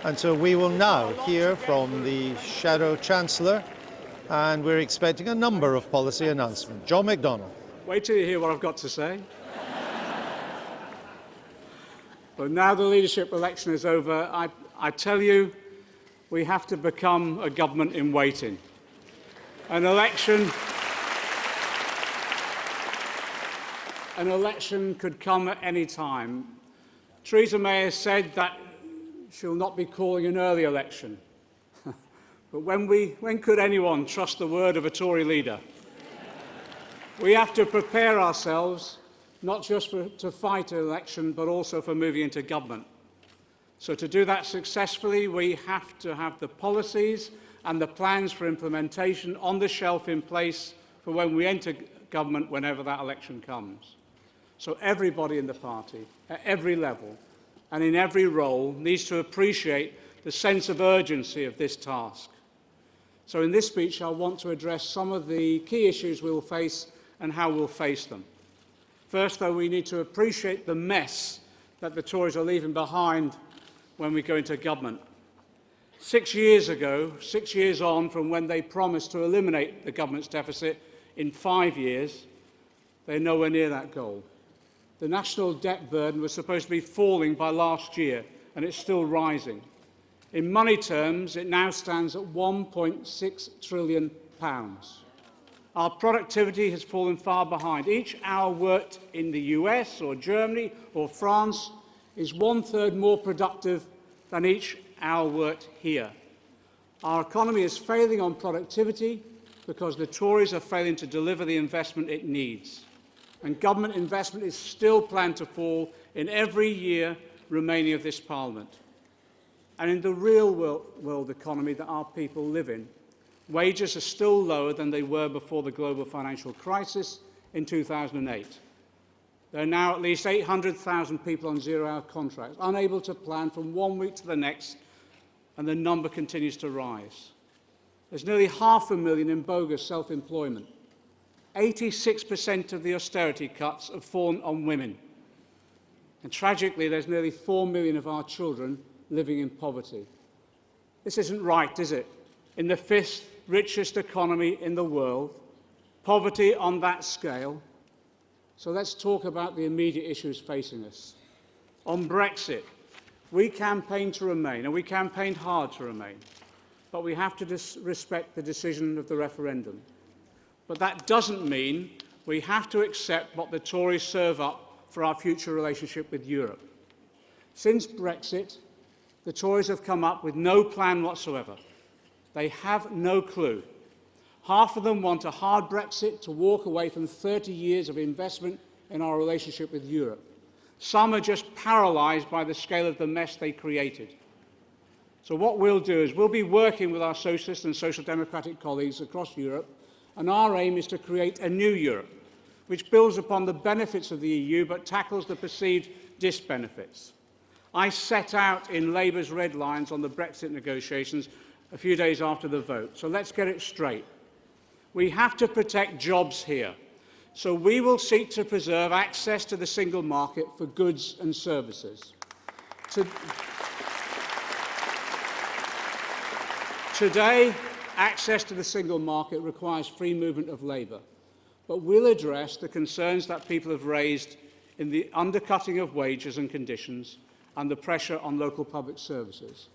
And so we will now hear from the Shadow Chancellor, and we're expecting a number of policy announcements. John McDonnell. Wait till you hear what I've got to say. But now the leadership election is over, I tell you, we have to become a government in waiting. An election could come at any time. Theresa May has said that she'll not be calling an early election. But when could anyone trust the word of a Tory leader? We have to prepare ourselves not just to fight an election, but also for moving into government. So to do that successfully, we have to have the policies and the plans for implementation on the shelf in place for when we enter government, whenever that election comes. So everybody in the party, at every level and in every role, needs to appreciate the sense of urgency of this task. So in this speech, I want to address some of the key issues we'll face and how we'll face them. First, though, we need to appreciate the mess that the Tories are leaving behind when we go into government. 6 years ago, 6 years on from when they promised to eliminate the government's deficit in 5 years, they're nowhere near that goal. The national debt burden was supposed to be falling by last year, and it's still rising. In money terms, it now stands at £1.6 trillion. Our productivity has fallen far behind. Each hour worked in the US or Germany or France is 1/3 more productive than each hour worked here. Our economy is failing on productivity because the Tories are failing to deliver the investment it needs. And government investment is still planned to fall in every year remaining of this Parliament. And in the real world economy that our people live in, wages are still lower than they were before the global financial crisis in 2008. There are now at least 800,000 people on zero-hour contracts, unable to plan from 1 week to the next, and the number continues to rise. There's nearly 500,000 in bogus self-employment. 86% of the austerity cuts have fallen on women. And tragically, there's nearly 4 million of our children living in poverty. This isn't right, is it? In the 5th richest economy in the world, poverty on that scale. So let's talk about the immediate issues facing us. On Brexit, we campaigned to remain, and we campaigned hard to remain, but we have to respect the decision of the referendum. But that doesn't mean we have to accept what the Tories serve up for our future relationship with Europe. Since Brexit, the Tories have come up with no plan whatsoever. They have no clue. Half of them want a hard Brexit to walk away from 30 years of investment in our relationship with Europe. Some are just paralysed by the scale of the mess they created. So what we'll do is we'll be working with our socialist and social democratic colleagues across Europe, and our aim is to create a new Europe, which builds upon the benefits of the EU but tackles the perceived disbenefits. I set out in Labour's red lines on the Brexit negotiations a few days after the vote. So let's get it straight. We have to protect jobs here. So we will seek to preserve access to the single market for goods and services. Today, access to the single market requires free movement of labour, but we'll address the concerns that people have raised in the undercutting of wages and conditions and the pressure on local public services.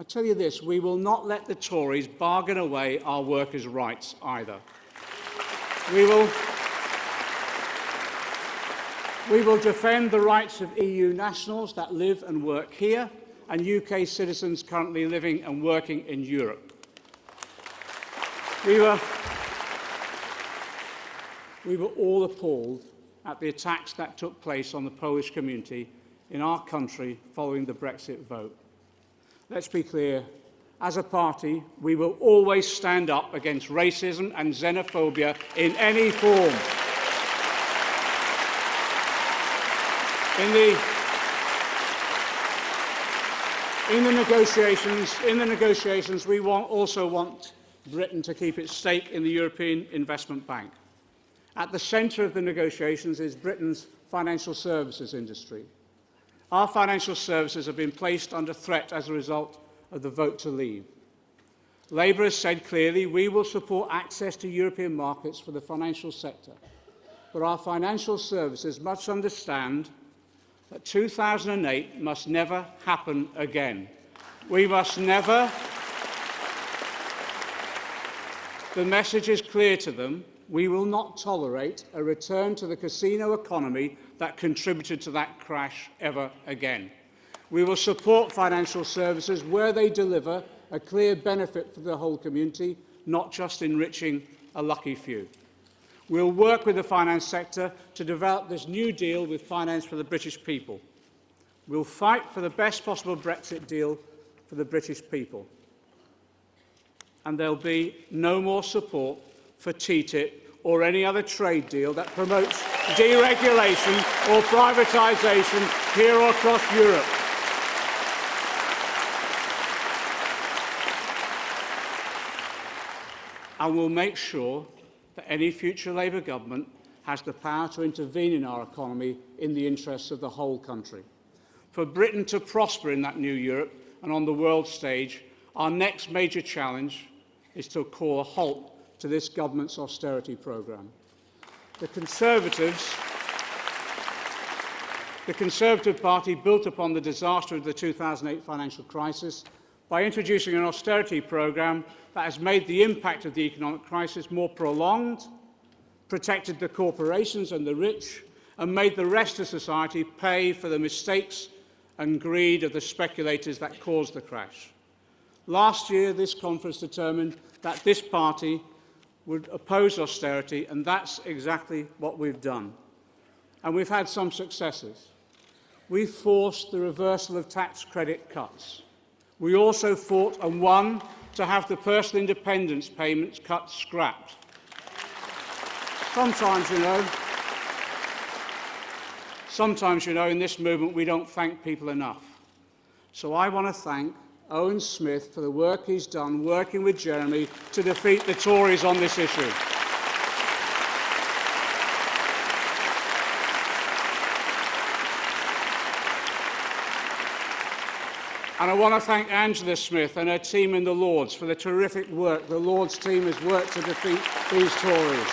I tell you this, we will not let the Tories bargain away our workers' rights either. We will defend the rights of EU nationals that live and work here, and UK citizens currently living and working in Europe. We were all appalled at the attacks that took place on the Polish community in our country following the Brexit vote. Let's be clear, as a party, we will always stand up against racism and xenophobia in any form. In the negotiations, we also want Britain to keep its stake in the European Investment Bank. At the centre of the negotiations is Britain's financial services industry. Our financial services have been placed under threat as a result of the vote to leave. Labour has said clearly we will support access to European markets for the financial sector, but our financial services must understand that 2008 must never happen again. We must never. The message is clear to them. We will not tolerate a return to the casino economy that contributed to that crash ever again. We will support financial services where they deliver a clear benefit for the whole community, not just enriching a lucky few. We'll work with the finance sector to develop this new deal with finance for the British people. We'll fight for the best possible Brexit deal for the British people. And there'll be no more support for TTIP or any other trade deal that promotes deregulation or privatisation here or across Europe. And we'll make sure that any future Labour government has the power to intervene in our economy in the interests of the whole country. For Britain to prosper in that new Europe and on the world stage, our next major challenge is to call a halt to this government's austerity programme. The Conservative Party built upon the disaster of the 2008 financial crisis by introducing an austerity programme that has made the impact of the economic crisis more prolonged, protected the corporations and the rich, and made the rest of society pay for the mistakes and greed of the speculators that caused the crash. Last year, this conference determined that this party would oppose austerity, and that's exactly what we've done. And we've had some successes. We forced the reversal of tax credit cuts. We also fought and won to have the personal independence payments cut scrapped. Sometimes, in this movement, we don't thank people enough. So I want to thank Owen Smith for the work he's done working with Jeremy to defeat the Tories on this issue. And I want to thank Angela Smith and her team in the Lords for the terrific work the Lords team has worked to defeat these Tories.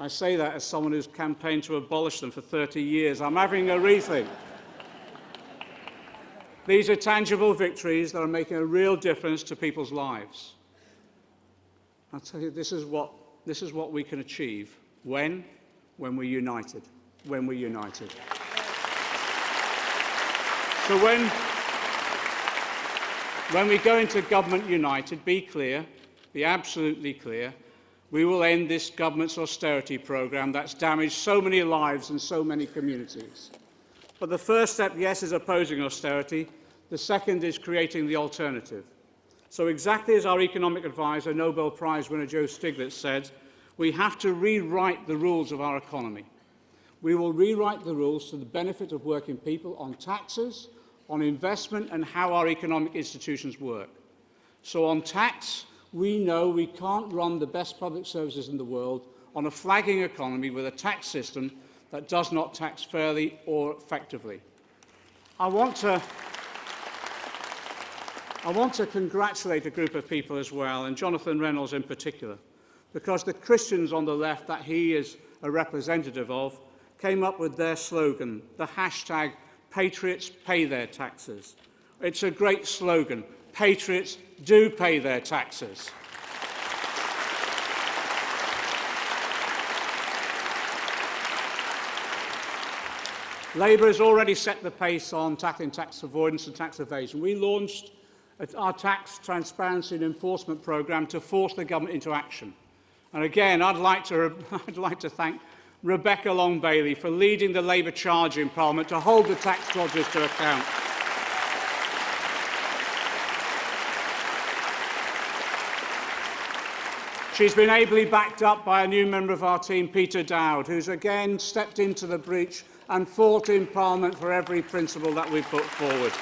I say that as someone who's campaigned to abolish them for 30 years. I'm having a rethink. These are tangible victories that are making a real difference to people's lives. I'll tell you, this is what we can achieve when we're united. When we're united. So when we go into government united, be clear, be absolutely clear, we will end this government's austerity programme that's damaged so many lives and so many communities. But the first step, yes, is opposing austerity. The second is creating the alternative. So exactly as our economic advisor, Nobel Prize winner Joe Stiglitz said, we have to rewrite the rules of our economy. We will rewrite the rules to the benefit of working people on taxes, on investment and how our economic institutions work. So on tax, we know we can't run the best public services in the world on a flagging economy with a tax system that does not tax fairly or effectively. I want to congratulate a group of people as well, and Jonathan Reynolds in particular, because the Christians on the left that he is a representative of came up with their slogan, the hashtag Patriots Pay Their Taxes. It's a great slogan. Patriots do pay their taxes. Labour has already set the pace on tackling tax avoidance and tax evasion. We launched our tax transparency and enforcement programme to force the government into action. And again, I'd like to thank Rebecca Long-Bailey for leading the Labour charge in Parliament to hold the tax dodgers to account. She's been ably backed up by a new member of our team, Peter Dowd, who's again stepped into the breach and fought in Parliament for every principle that we put forward.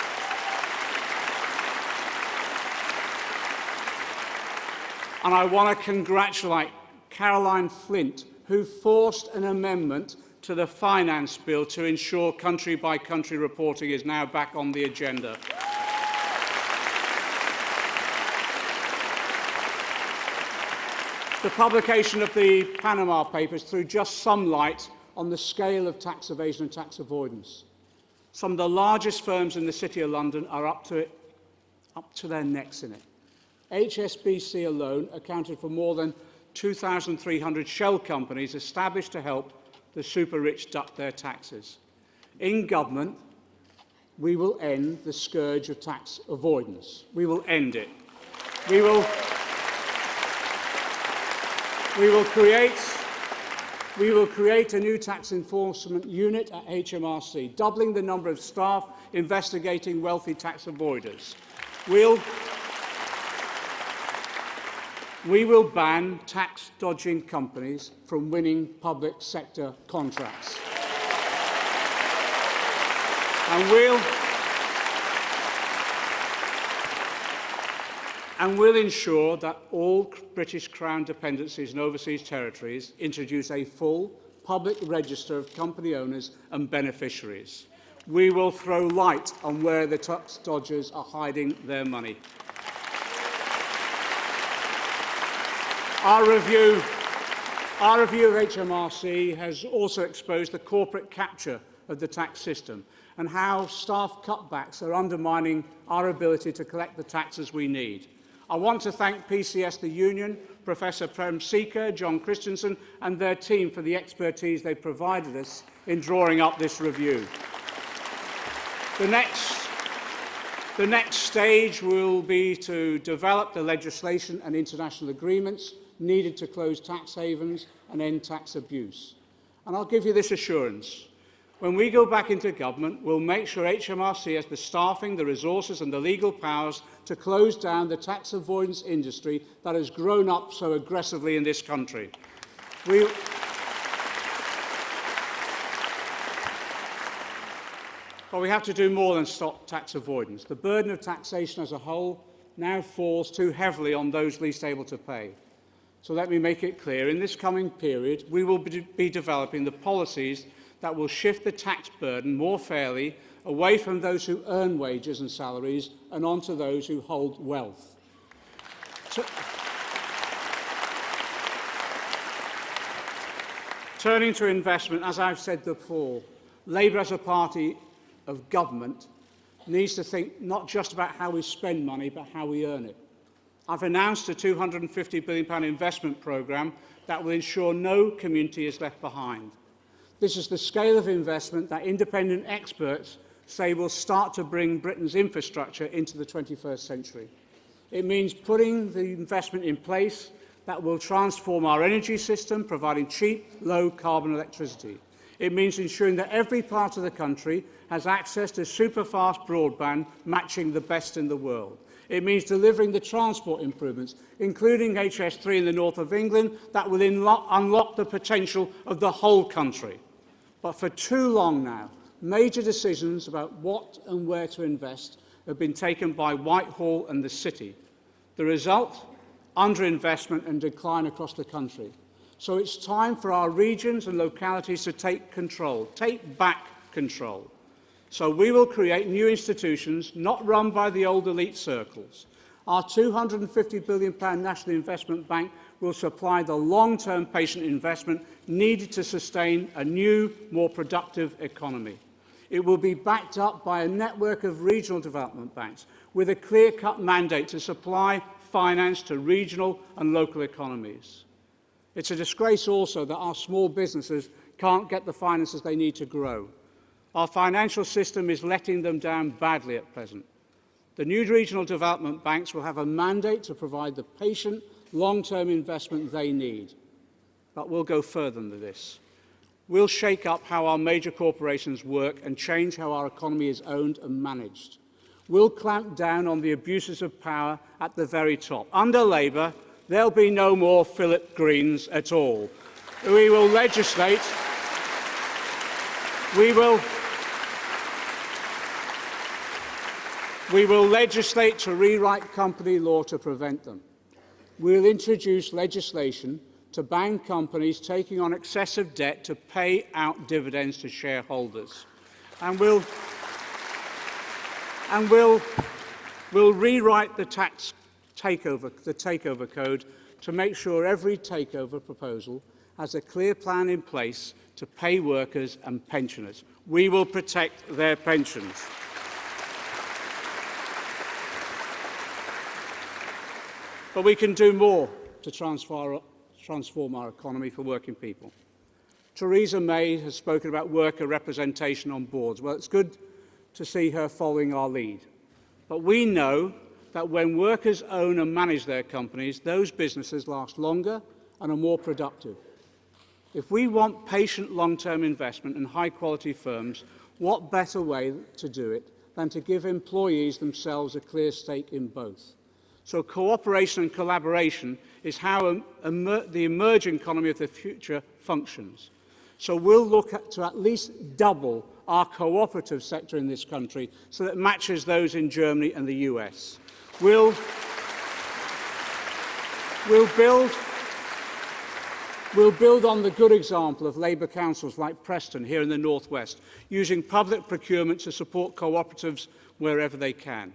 And I want to congratulate Caroline Flint, who forced an amendment to the Finance Bill to ensure country-by-country reporting is now back on the agenda. The publication of the Panama Papers threw just some light on the scale of tax evasion and tax avoidance. Some of the largest firms in the City of London are up to their necks in it. HSBC alone accounted for more than 2,300 shell companies established to help the super-rich duck their taxes. In government, we will end the scourge of tax avoidance. We will end it. We will create a new tax enforcement unit at HMRC, doubling the number of staff investigating wealthy tax avoiders. We will ban tax-dodging companies from winning public sector contracts. And we'll ensure that all British Crown dependencies and overseas territories introduce a full public register of company owners and beneficiaries. We will throw light on where the tax dodgers are hiding their money. Our review of HMRC has also exposed the corporate capture of the tax system and how staff cutbacks are undermining our ability to collect the taxes we need. I want to thank PCS, the union, Professor Prem Seeker, John Christensen and their team for the expertise they provided us in drawing up this review. The next stage will be to develop the legislation and international agreements needed to close tax havens and end tax abuse. And I'll give you this assurance. When we go back into government, we'll make sure HMRC has the staffing, the resources and the legal powers to close down the tax avoidance industry that has grown up so aggressively in this country. But we have to do more than stop tax avoidance. The burden of taxation as a whole now falls too heavily on those least able to pay. So let me make it clear, in this coming period, we will be developing the policies that will shift the tax burden more fairly away from those who earn wages and salaries and onto those who hold wealth. Turning to investment, as I've said before, Labour as a party of government needs to think not just about how we spend money, but how we earn it. I've announced a £250 billion investment programme that will ensure no community is left behind. This is the scale of investment that independent experts say will start to bring Britain's infrastructure into the 21st century. It means putting the investment in place that will transform our energy system, providing cheap, low-carbon electricity. It means ensuring that every part of the country has access to super-fast broadband matching the best in the world. It means delivering the transport improvements, including HS3 in the north of England, that will unlock the potential of the whole country. But for too long now, major decisions about what and where to invest have been taken by Whitehall and the City. The result? Underinvestment and decline across the country. So it's time for our regions and localities to take control, take back control. So we will create new institutions not run by the old elite circles. Our £250 billion National Investment Bank will supply the long-term patient investment needed to sustain a new, more productive economy. It will be backed up by a network of regional development banks with a clear-cut mandate to supply finance to regional and local economies. It's a disgrace also that our small businesses can't get the finances they need to grow. Our financial system is letting them down badly at present. The new regional development banks will have a mandate to provide the patient, long-term investment they need. But we'll go further than this. We'll shake up how our major corporations work and change how our economy is owned and managed. We'll clamp down on the abuses of power at the very top. Under Labour, there'll be no more Philip Greens at all. We will legislate. We will legislate to rewrite company law to prevent them. We'll introduce legislation to ban companies taking on excessive debt to pay out dividends to shareholders. And we'll rewrite the takeover code to make sure every takeover proposal has a clear plan in place to pay workers and pensioners. We will protect their pensions. But we can do more to transform our economy for working people. Theresa May has spoken about worker representation on boards. Well, it's good to see her following our lead. But we know that when workers own and manage their companies, those businesses last longer and are more productive. If we want patient long-term investment in high-quality firms, what better way to do it than to give employees themselves a clear stake in both? So cooperation and collaboration is how the emerging economy of the future functions. So we'll look to at least double our cooperative sector in this country so that it matches those in Germany and the US. We'll build on the good example of Labour councils like Preston here in the North West, using public procurement to support cooperatives wherever they can.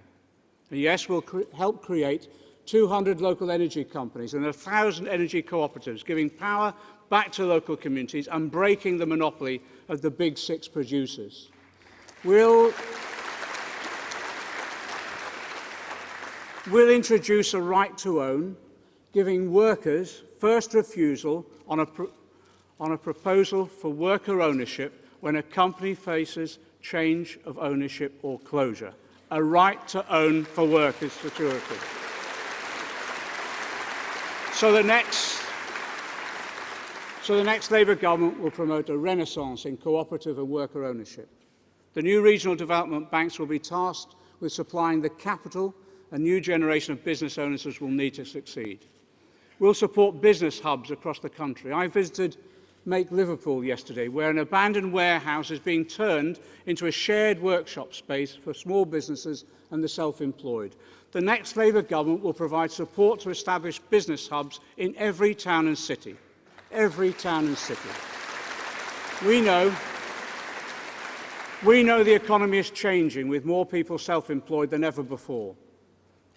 And yes, we'll help create 200 local energy companies and 1,000 energy cooperatives, giving power back to local communities and breaking the monopoly of the big six producers. We'll introduce a right to own, giving workers first refusal on a proposal for worker ownership when a company faces change of ownership or closure. A right to own for workers' security. So the next Labour government will promote a renaissance in cooperative and worker ownership. The new regional development banks will be tasked with supplying the capital a new generation of business owners will need to succeed. We'll support business hubs across the country. I visited Make Liverpool yesterday, where an abandoned warehouse is being turned into a shared workshop space for small businesses and the self-employed. The next Labour government will provide support to establish business hubs in every town and city. Every town and city. We know the economy is changing with more people self-employed than ever before.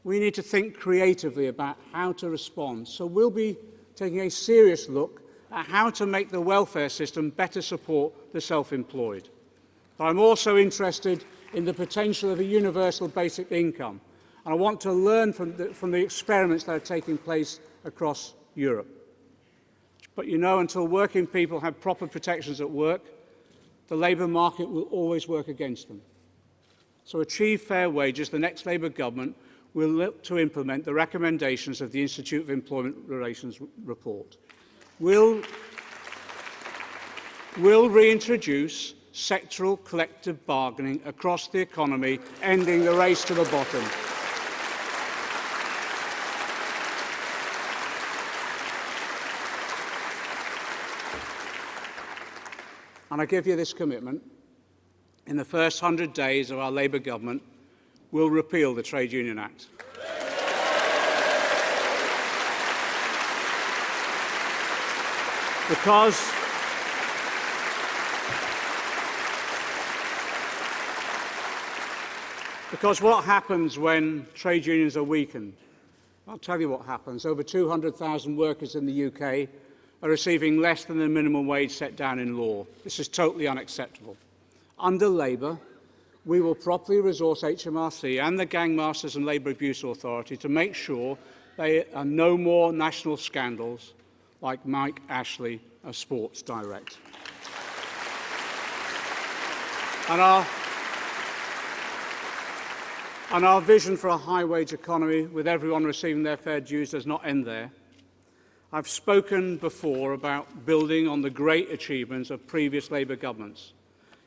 We need to think creatively about how to respond. So we'll be taking a serious look at how to make the welfare system better support the self-employed. But I'm also interested in the potential of a universal basic income. And I want to learn from the experiments that are taking place across Europe. But you know, until working people have proper protections at work, the labour market will always work against them. So achieve fair wages, the next Labour government will look to implement the recommendations of the Institute of Employment Relations report. We'll reintroduce sectoral collective bargaining across the economy, ending the race to the bottom. And I give you this commitment. In the first 100 days of our Labour government, we'll repeal the Trade Union Act. Because what happens when trade unions are weakened? I'll tell you what happens. Over 200,000 workers in the UK are receiving less than the minimum wage set down in law. This is totally unacceptable. Under Labour, we will properly resource HMRC and the Gangmasters and Labour Abuse Authority to make sure there are no more national scandals like Mike Ashley of Sports Direct. And our vision for a high-wage economy with everyone receiving their fair dues does not end there. I've spoken before about building on the great achievements of previous Labour governments.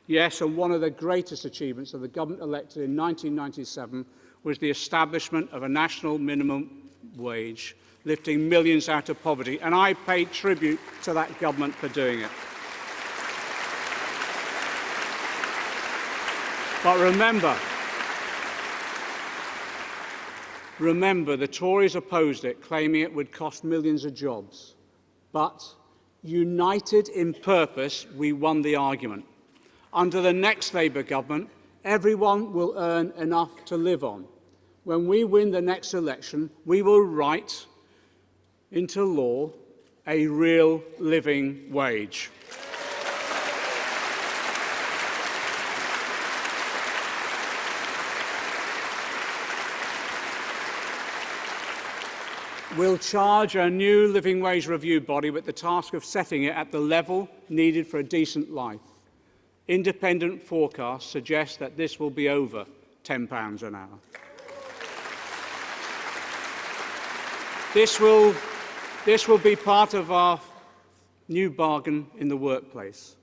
Yes, and one of the greatest achievements of the government elected in 1997 was the establishment of a national minimum wage, lifting millions out of poverty, and I pay tribute to that government for doing it. But remember, the Tories opposed it, claiming it would cost millions of jobs. But, united in purpose, we won the argument. Under the next Labour government, everyone will earn enough to live on. When we win the next election, we will write into law a real living wage. We'll charge a new living wage review body with the task of setting it at the level needed for a decent life. Independent forecasts suggest that this will be over £10 an hour. This will be part of our new bargain in the workplace.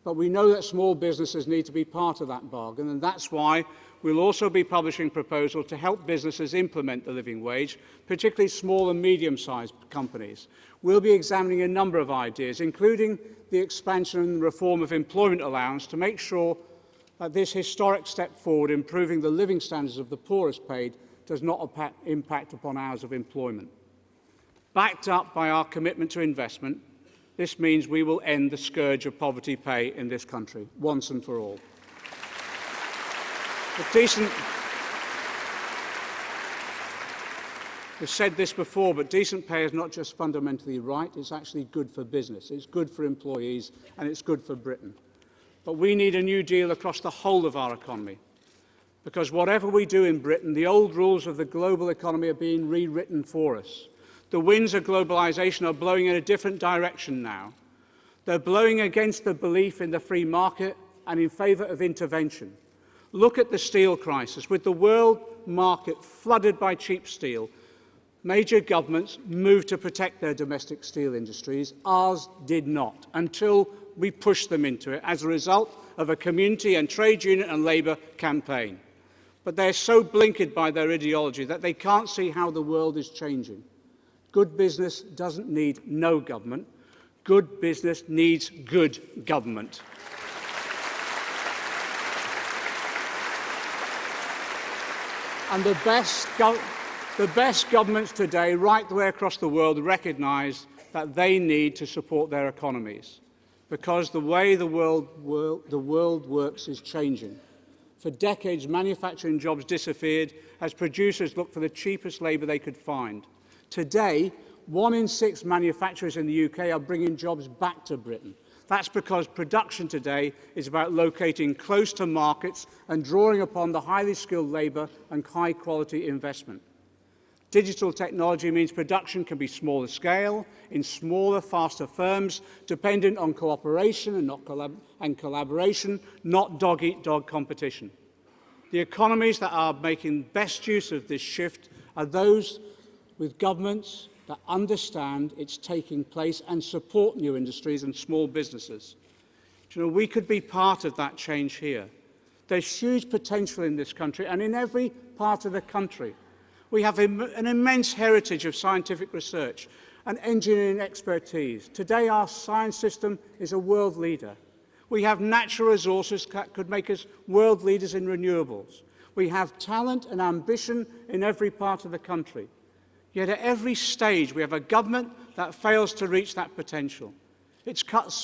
But we know that small businesses need to be part of that bargain, and that's why we'll also be publishing proposals to help businesses implement the living wage, particularly small and medium-sized companies. We'll be examining a number of ideas, including the expansion and reform of employment allowance, to make sure that this historic step forward, improving the living standards of the poorest paid, does not impact upon hours of employment. Backed up by our commitment to investment, this means we will end the scourge of poverty pay in this country, once and for all. We've said this before, but decent pay is not just fundamentally right, it's actually good for business, it's good for employees, and it's good for Britain. But we need a new deal across the whole of our economy, because whatever we do in Britain, the old rules of the global economy are being rewritten for us. The winds of globalisation are blowing in a different direction now. They're blowing against the belief in the free market and in favour of intervention. Look at the steel crisis. With the world market flooded by cheap steel, major governments moved to protect their domestic steel industries. Ours did not, until we pushed them into it as a result of a community and trade union and Labour campaign. But they're so blinkered by their ideology that they can't see how the world is changing. Good business doesn't need no government. Good business needs good government. And the best governments today, right the way across the world, recognise that they need to support their economies, because the way the world works is changing. For decades, manufacturing jobs disappeared as producers looked for the cheapest labour they could find. Today, 1 in 6 manufacturers in the UK are bringing jobs back to Britain. That's because production today is about locating close to markets and drawing upon the highly skilled labour and high-quality investment. Digital technology means production can be smaller scale, in smaller, faster firms, dependent on cooperation and collaboration, not dog-eat-dog competition. The economies that are making best use of this shift are those with governments that understand it's taking place and support new industries and small businesses. Do you know, we could be part of that change here. There's huge potential in this country and in every part of the country. We have an immense heritage of scientific research and engineering expertise. Today, our science system is a world leader. We have natural resources that could make us world leaders in renewables. We have talent and ambition in every part of the country. Yet at every stage, we have a government that fails to reach that potential. It's cut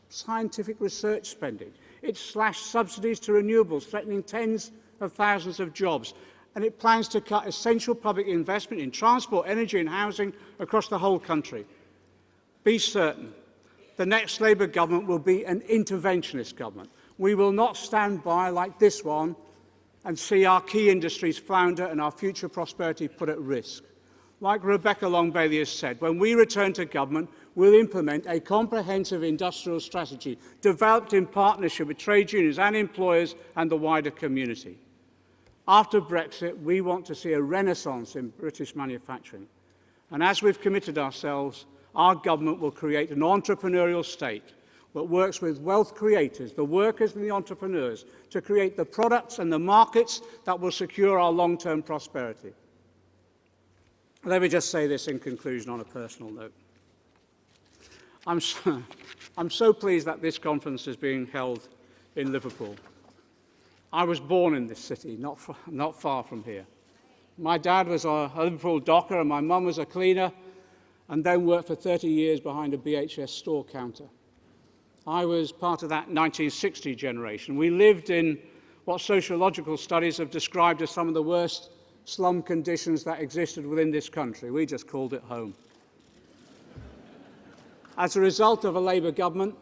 scientific research spending. It's slashed subsidies to renewables, threatening tens of thousands of jobs. And it plans to cut essential public investment in transport, energy and housing across the whole country. Be certain, the next Labour government will be an interventionist government. We will not stand by like this one and see our key industries flounder and our future prosperity put at risk. Like Rebecca Long Bailey has said, when we return to government, will implement a comprehensive industrial strategy developed in partnership with trade unions and employers and the wider community. After Brexit, we want to see a renaissance in British manufacturing. And as we've committed ourselves, our government will create an entrepreneurial state that works with wealth creators, the workers and the entrepreneurs, to create the products and the markets that will secure our long-term prosperity. Let me just say this in conclusion on a personal note. I'm so pleased that this conference is being held in Liverpool. I was born in this city, not far from here. My dad was a Liverpool docker and my mum was a cleaner, and then worked for 30 years behind a BHS store counter. I was part of that 1960 generation. We lived in what sociological studies have described as some of the worst slum conditions that existed within this country. We just called it home. As a result of a Labour government,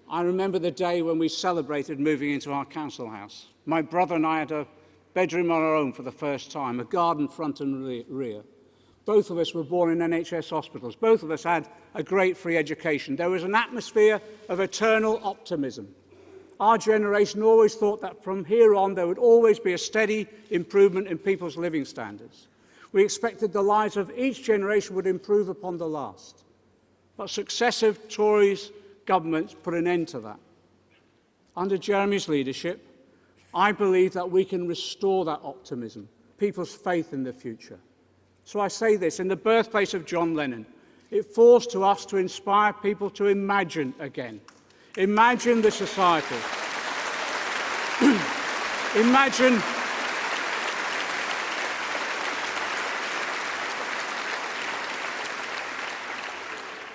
I remember the day when we celebrated moving into our council house. My brother and I had a bedroom on our own for the first time, a garden front and rear. Both of us were born in NHS hospitals. Both of us had a great free education. There was an atmosphere of eternal optimism. Our generation always thought that from here on there would always be a steady improvement in people's living standards. We expected the lives of each generation would improve upon the last. But successive Tories governments put an end to that. Under Jeremy's leadership, I believe that we can restore that optimism, people's faith in the future. So I say this, in the birthplace of John Lennon, it falls to us to inspire people to imagine again. Imagine the society.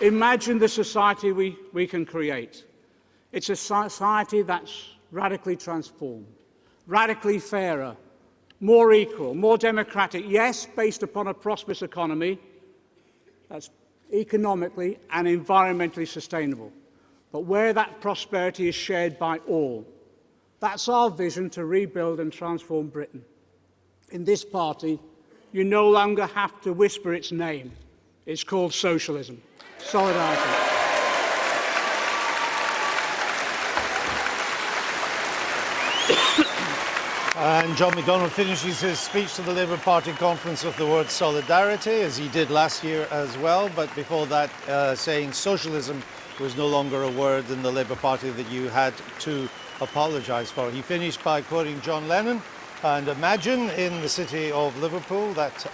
Imagine the society we can create. It's a society that's radically transformed, radically fairer, more equal, more democratic, yes, based upon a prosperous economy that's economically and environmentally sustainable, but where that prosperity is shared by all. That's our vision to rebuild and transform Britain. In this party, you no longer have to whisper its name. It's called socialism. Solidarity. And John McDonnell finishes his speech to the Labour Party conference with the word solidarity, as he did last year as well, but before that saying socialism was no longer a word in the Labour Party that you had to apologise for. He finished by quoting John Lennon, and imagine in the city of Liverpool that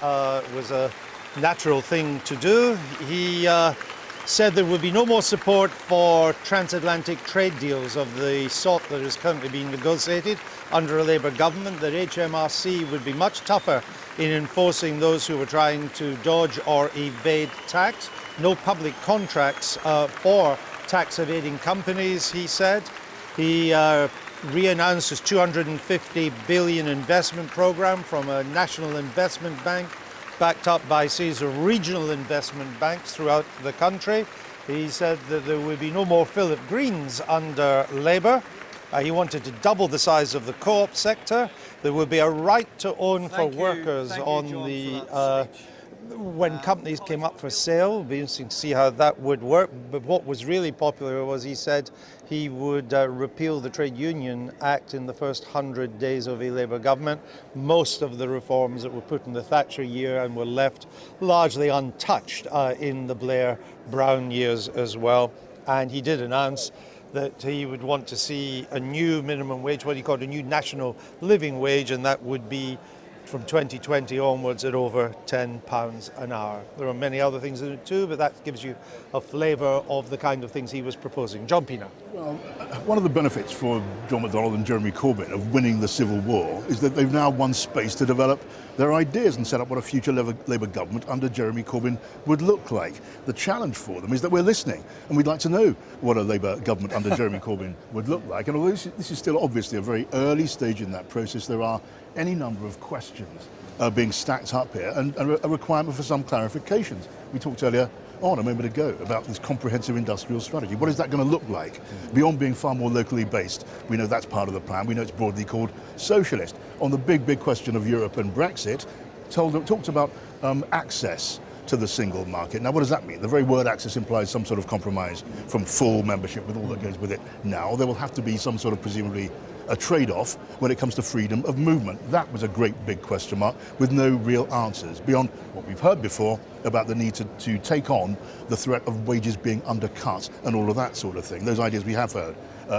was a natural thing to do. He said there would be no more support for transatlantic trade deals of the sort that is currently being negotiated under a Labour government, that HMRC would be much tougher in enforcing those who were trying to dodge or evade tax. No public contracts for tax evading companies, he said. He re-announced his $250 billion investment programme from a national investment bank, backed up by a series of regional investment banks throughout the country. He said that there would be no more Philip Greens under Labour. He wanted to double the size of the co-op sector. There would be a right to own for workers on the when companies came up for sale. It'd be interesting to see how that would work. But what was really popular was he said he would repeal the Trade Union Act in the first 100 days of a Labour government. Most of the reforms that were put in the Thatcher year and were left largely untouched in the Blair-Brown years as well. And he did announce that he would want to see a new minimum wage, what he called a new national living wage, and that would be from 2020 onwards at over £10 an hour. There are many other things in it too, but that gives you a flavour of the kind of things he was proposing. John Pina. Well, one of the benefits for John McDonnell and Jeremy Corbyn of winning the Civil War is that they've now won space to develop their ideas and set up what a future Labour government under Jeremy Corbyn would look like. The challenge for them is that we're listening, and we'd like to know what a Labour government under Jeremy Corbyn would look like. And although this is still obviously a very early stage in that process, there are any number of questions being stacked up here and a requirement for some clarifications. We talked earlier on a moment ago about this comprehensive industrial strategy. What is that going to look like? Beyond being far more locally based, we know that's part of the plan. We know it's broadly called socialist. On the big question of Europe and Brexit, talked about access to the single market. Now, what does that mean? The very word access implies some sort of compromise from full membership with all that goes with it. Now, there will have to be some sort of presumably a trade-off when it comes to freedom of movement. That was a great big question mark with no real answers beyond what we've heard before about the need to take on the threat of wages being undercut and all of that sort of thing. Those ideas we have heard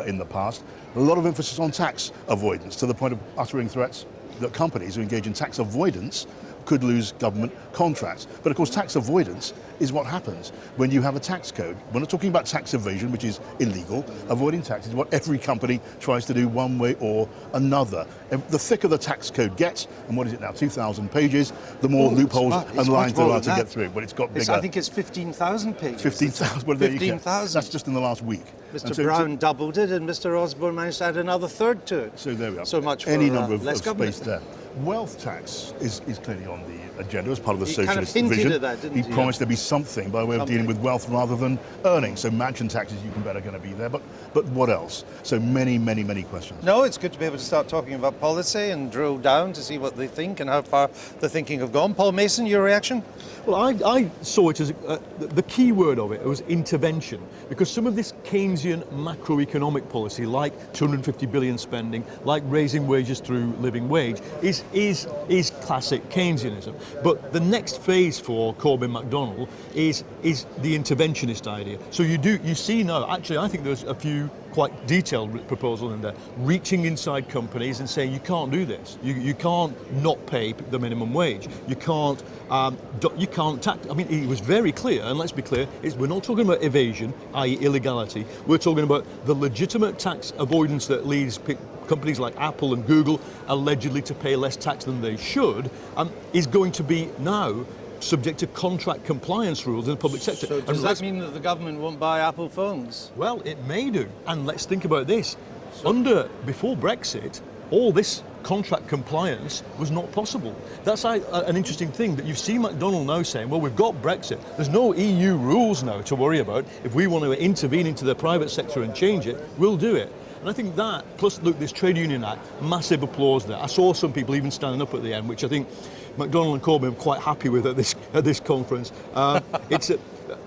in the past. A lot of emphasis on tax avoidance, to the point of uttering threats that companies who engage in tax avoidance could lose government contracts. But of course, tax avoidance is what happens when you have a tax code. We're not talking about tax evasion, which is illegal. Avoiding tax is what every company tries to do one way or another. And the thicker the tax code gets, and what is it now, 2,000 pages, the more loopholes and lines there are to get through. But it's got bigger. I think it's 15,000 pages. 15,000. Well, 15,000. That's just in the last week. Mr. Brown doubled it, and Mr. Osborne managed to add another third to it. So there we are. So much for any number of less government. space there. Wealth tax is clearly on the agenda as part of the He socialist kind of hinted vision. at that, didn't he? Promised there'd be something by way of dealing with wealth rather than earnings. So mansion taxes, you can bet, are going to be there. But what else? So many questions. No, it's good to be able to start talking about policy and drill down to see what they think and how far the thinking have gone. Paul Mason, your reaction? Well, I saw it as the key word of it was intervention, because some of this Keynesian macroeconomic policy, like 250 billion spending, like raising wages through living wage, is classic Keynesianism. But the next phase for Corbyn McDonnell is the interventionist idea. So you see now, actually, I think there's a few quite detailed proposals in there, reaching inside companies and saying you can't do this. You can't not pay the minimum wage. You can't tax. I mean, he was very clear, and let's be clear, we're not talking about evasion, i.e. illegality. We're talking about the legitimate tax avoidance that leads companies like Apple and Google allegedly to pay less tax than they should, is going to be now subject to contract compliance rules in the public sector. So does that mean that the government won't buy Apple phones? Well, it may do. And let's think about this. Before Brexit, all this contract compliance was not possible. That's an interesting thing, that you see McDonnell now saying, well, we've got Brexit. There's no EU rules now to worry about. If we want to intervene into the private sector and change it, we'll do it. And I think that, plus look, this Trade Union Act, massive applause there. I saw some people even standing up at the end, which I think McDonnell and Corbyn are quite happy with at this conference.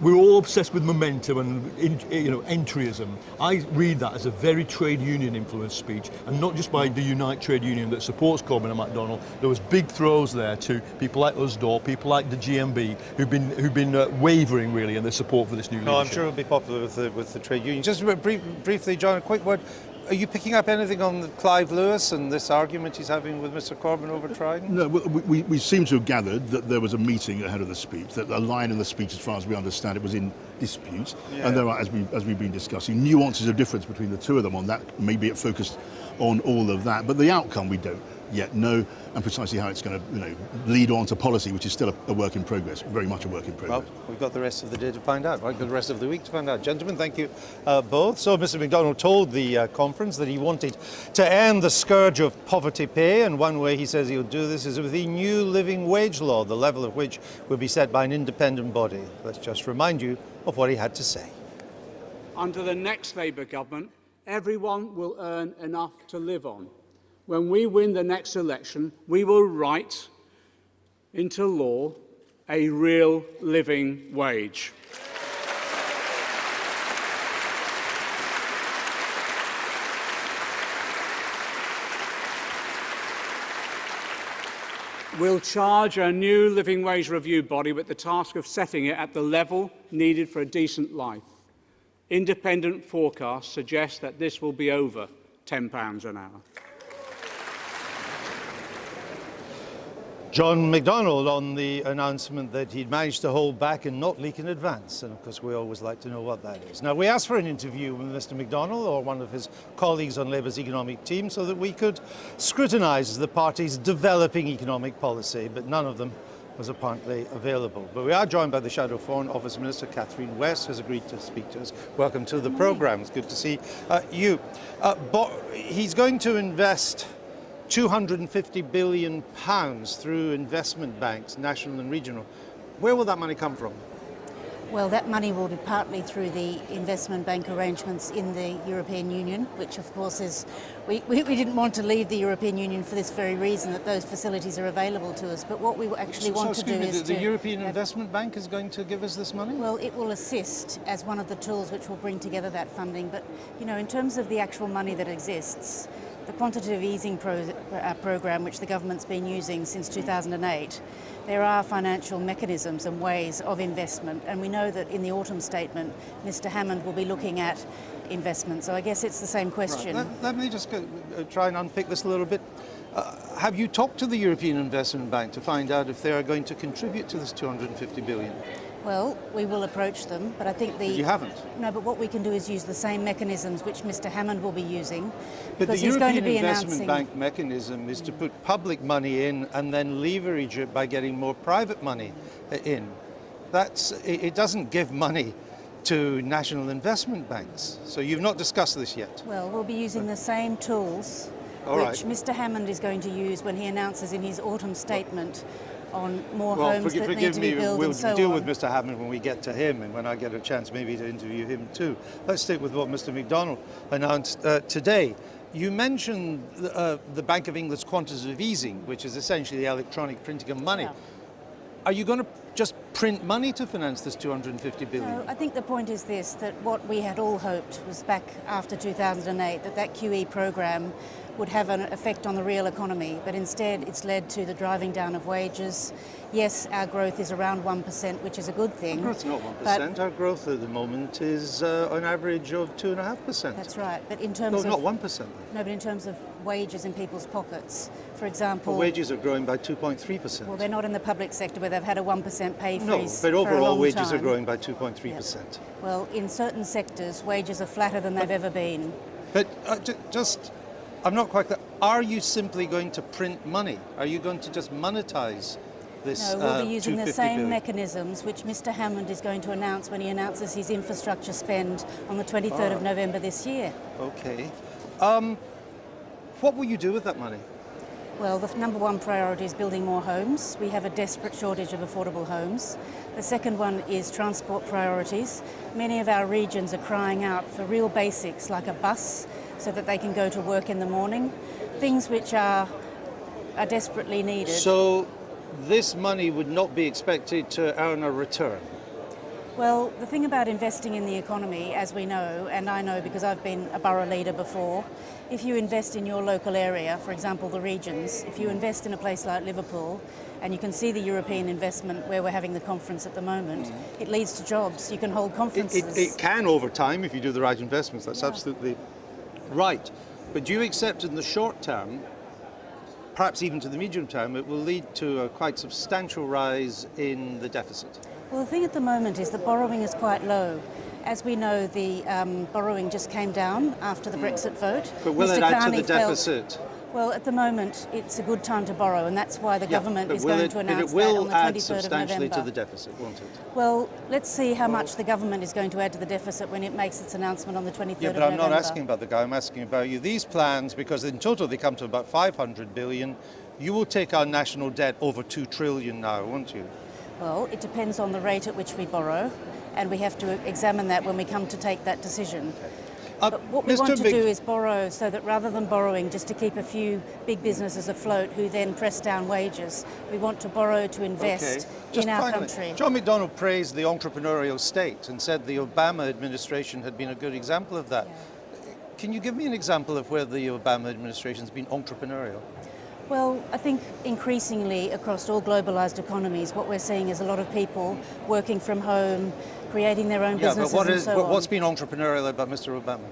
We're all obsessed with momentum and entryism. I read that as a very trade union influenced speech, and not just by the Unite Trade Union that supports Corbyn and McDonnell. There was big throws there to people like Usdaw, people like the GMB, who've been wavering really in their support for this new leadership. No, I'm sure it'll be popular with the trade union. Just briefly, John, a quick word. Are you picking up anything on Clive Lewis and this argument he's having with Mr. Corbyn over Trident? No, we seem to have gathered that there was a meeting ahead of the speech, that a line in the speech, as far as we understand it, was in dispute. Yeah. And there are, as we've been discussing, nuances of difference between the two of them on that. Maybe it focused on all of that, but the outcome we don't yet know, and precisely how it's going to lead on to policy, which is still a work in progress, very much a work in progress. Well, we've got the rest of the day to find out, right? We've got the rest of the week to find out. Gentlemen, thank you both. So Mr. McDonnell told the conference that he wanted to end the scourge of poverty pay, and one way he says he'll do this is with the new living wage law, the level of which will be set by an independent body. Let's just remind you of what he had to say. Under the next Labour government, everyone will earn enough to live on. When we win the next election, we will write into law a real living wage. We'll charge a new living wage review body with the task of setting it at the level needed for a decent life. Independent forecasts suggest that this will be over £10 an hour. John McDonnell on the announcement that he'd managed to hold back and not leak in advance. And of course, we always like to know what that is. Now, we asked for an interview with Mr. McDonnell or one of his colleagues on Labour's economic team so that we could scrutinise the party's developing economic policy, but none of them was apparently available. But we are joined by the Shadow Foreign Office Minister, Catherine West, who has agreed to speak to us. Welcome to the programme. It's good to see you. He's going to invest £250 billion through investment banks, national and regional. Where will that money come from? Well, that money will be partly through the investment bank arrangements in the European Union, which of course is, we didn't want to leave the European Union for this very reason, that those facilities are available to us. But what we actually want to do is the European Investment Bank is going to give us this money? Well, it will assist as one of the tools which will bring together that funding. But, you know, in terms of the actual money that exists, the quantitative easing program, which the government's been using since 2008, there are financial mechanisms and ways of investment, and we know that in the autumn statement, Mr. Hammond will be looking at investment. So I guess it's the same question. Right. Let me just try and unpick this a little bit. Have you talked to the European Investment Bank to find out if they are going to contribute to this 250 billion? Well, we will approach them, but I think the... But you haven't? No, but what we can do is use the same mechanisms which Mr. Hammond will be using. But the he's going to be Investment Bank mechanism is to put public money in and then leverage it by getting more private money in. It doesn't give money to national investment banks. So you've not discussed this yet? Well, we'll be using the same tools which Mr. Hammond is going to use when he announces in his autumn statement on more homes that need to be built we'll and so deal on. with Mr. Hammond when we get to him and when I get a chance maybe to interview him too. Let's stick with what Mr. McDonnell announced today. You mentioned the Bank of England's quantitative easing, which is essentially the electronic printing of money. Yeah. Are you going to just print money to finance this 250 billion? No, I think the point is this, that what we had all hoped was back after 2008, that QE program would have an effect on the real economy, but instead it's led to the driving down of wages. Yes, our growth is around 1%, which is a good thing. Our growth's not 1%. Our growth at the moment is an average of 2.5%. That's right, but in terms no, of... not 1%. No, but in terms of wages in people's pockets, for example... But wages are growing by 2.3%. Well, they're not in the public sector where they've had a 1% pay freeze. No, but overall wages time. are growing by 2.3%. Yep. Well, in certain sectors, wages are flatter than they've ever been. But I'm not quite clear. Are you simply going to print money? Are you going to just monetize this? No, we'll be using the same billion? mechanisms which Mr. Hammond is going to announce when he announces his infrastructure spend on the 23rd of November this year. Okay. What will you do with that money? Well, the number one priority is building more homes. We have a desperate shortage of affordable homes. The second one is transport priorities. Many of our regions are crying out for real basics like a bus so that they can go to work in the morning, things which are desperately needed. So this money would not be expected to earn a return? Well, the thing about investing in the economy, as we know, and I know because I've been a borough leader before, if you invest in your local area, for example the regions, if you invest in a place like Liverpool, and you can see the European investment where we're having the conference at the moment, it leads to jobs. You can hold conferences. It can over time if you do the right investments, that's absolutely right. But do you accept in the short term, perhaps even to the medium term, it will lead to a quite substantial rise in the deficit? Well, the thing at the moment is that borrowing is quite low. As we know, the borrowing just came down after the Brexit vote. But will it add to the deficit? Well, at the moment, it's a good time to borrow, and that's why the government is going to announce that on the 23rd of November. It will add substantially to the deficit, won't it? Well, let's see how much the government is going to add to the deficit when it makes its announcement on the 23rd of November. Yeah, but I'm not asking about the guy, I'm asking about you. These plans, because in total they come to about 500 billion, you will take our national debt over 2 trillion now, won't you? Well, it depends on the rate at which we borrow, and we have to examine that when we come to take that decision. But what we want to do is borrow so that rather than borrowing just to keep a few big businesses afloat who then press down wages, we want to borrow to invest in our country. John McDonnell praised the entrepreneurial state and said the Obama administration had been a good example of that. Yeah. Can you give me an example of where the Obama administration has been entrepreneurial? Well, I think increasingly across all globalised economies, what we're seeing is a lot of people working from home, creating their own businesses and so on. What's been entrepreneurial about Mr. Obama?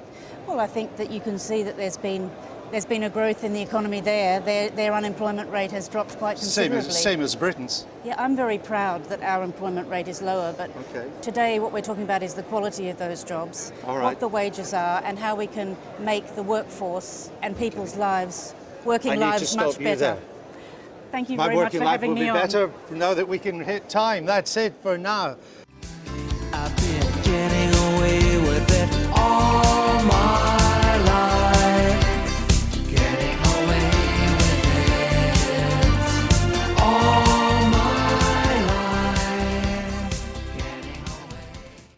Well, I think that you can see that there's been a growth in the economy there. Their unemployment rate has dropped quite considerably. Same as Britain's. Yeah, I'm very proud that our employment rate is lower, but today what we're talking about is the quality of those jobs, what the wages are, and how we can make the workforce and people's lives, working lives much better. Thank you very much for having me on. My working life will be better now that we can hit time. That's it for now.